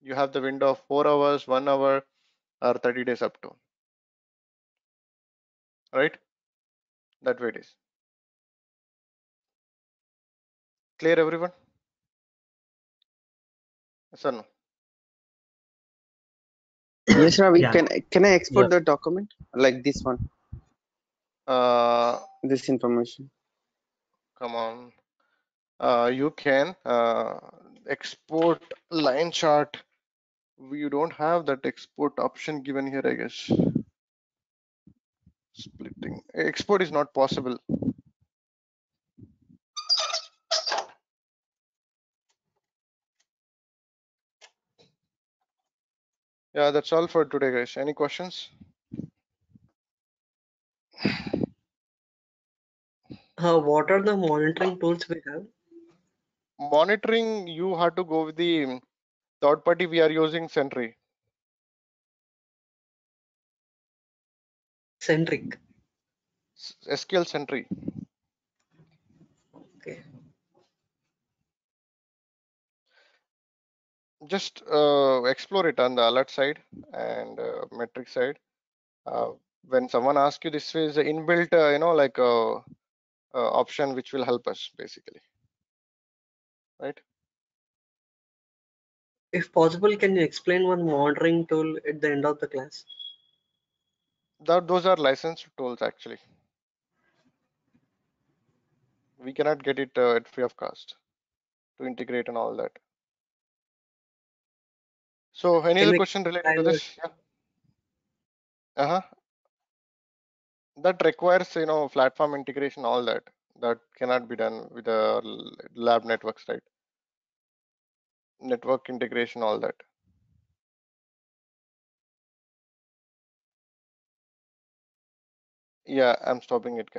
You have the window of 4 hours, 1 hour, or 30 days up to. Right? That way it is. Clear, everyone? Yes or no? Yes, Ravi. Yeah. Can I export Yeah. the document like this one? This information. Come on. You can export line chart. You don't have that export option given here, I guess. Splitting. Export is not possible. Yeah, that's all for today, guys. Any questions? What are the monitoring tools we have? Monitoring, you have to go with the third party. We are using Sentry. Centric. SQL Sentry. Okay. Just explore it on the alert side and metric side. When someone asks you, this is inbuilt, like option which will help us basically, right? If possible, can you explain one monitoring tool at the end of the class? Those are licensed tools actually. We cannot get it at free of cost to integrate and all that. So any Can other we question related to private? this? Yeah. That requires platform integration, all that. That cannot be done with the lab networks, right? Network integration, all that. Yeah, I'm stopping it, guys.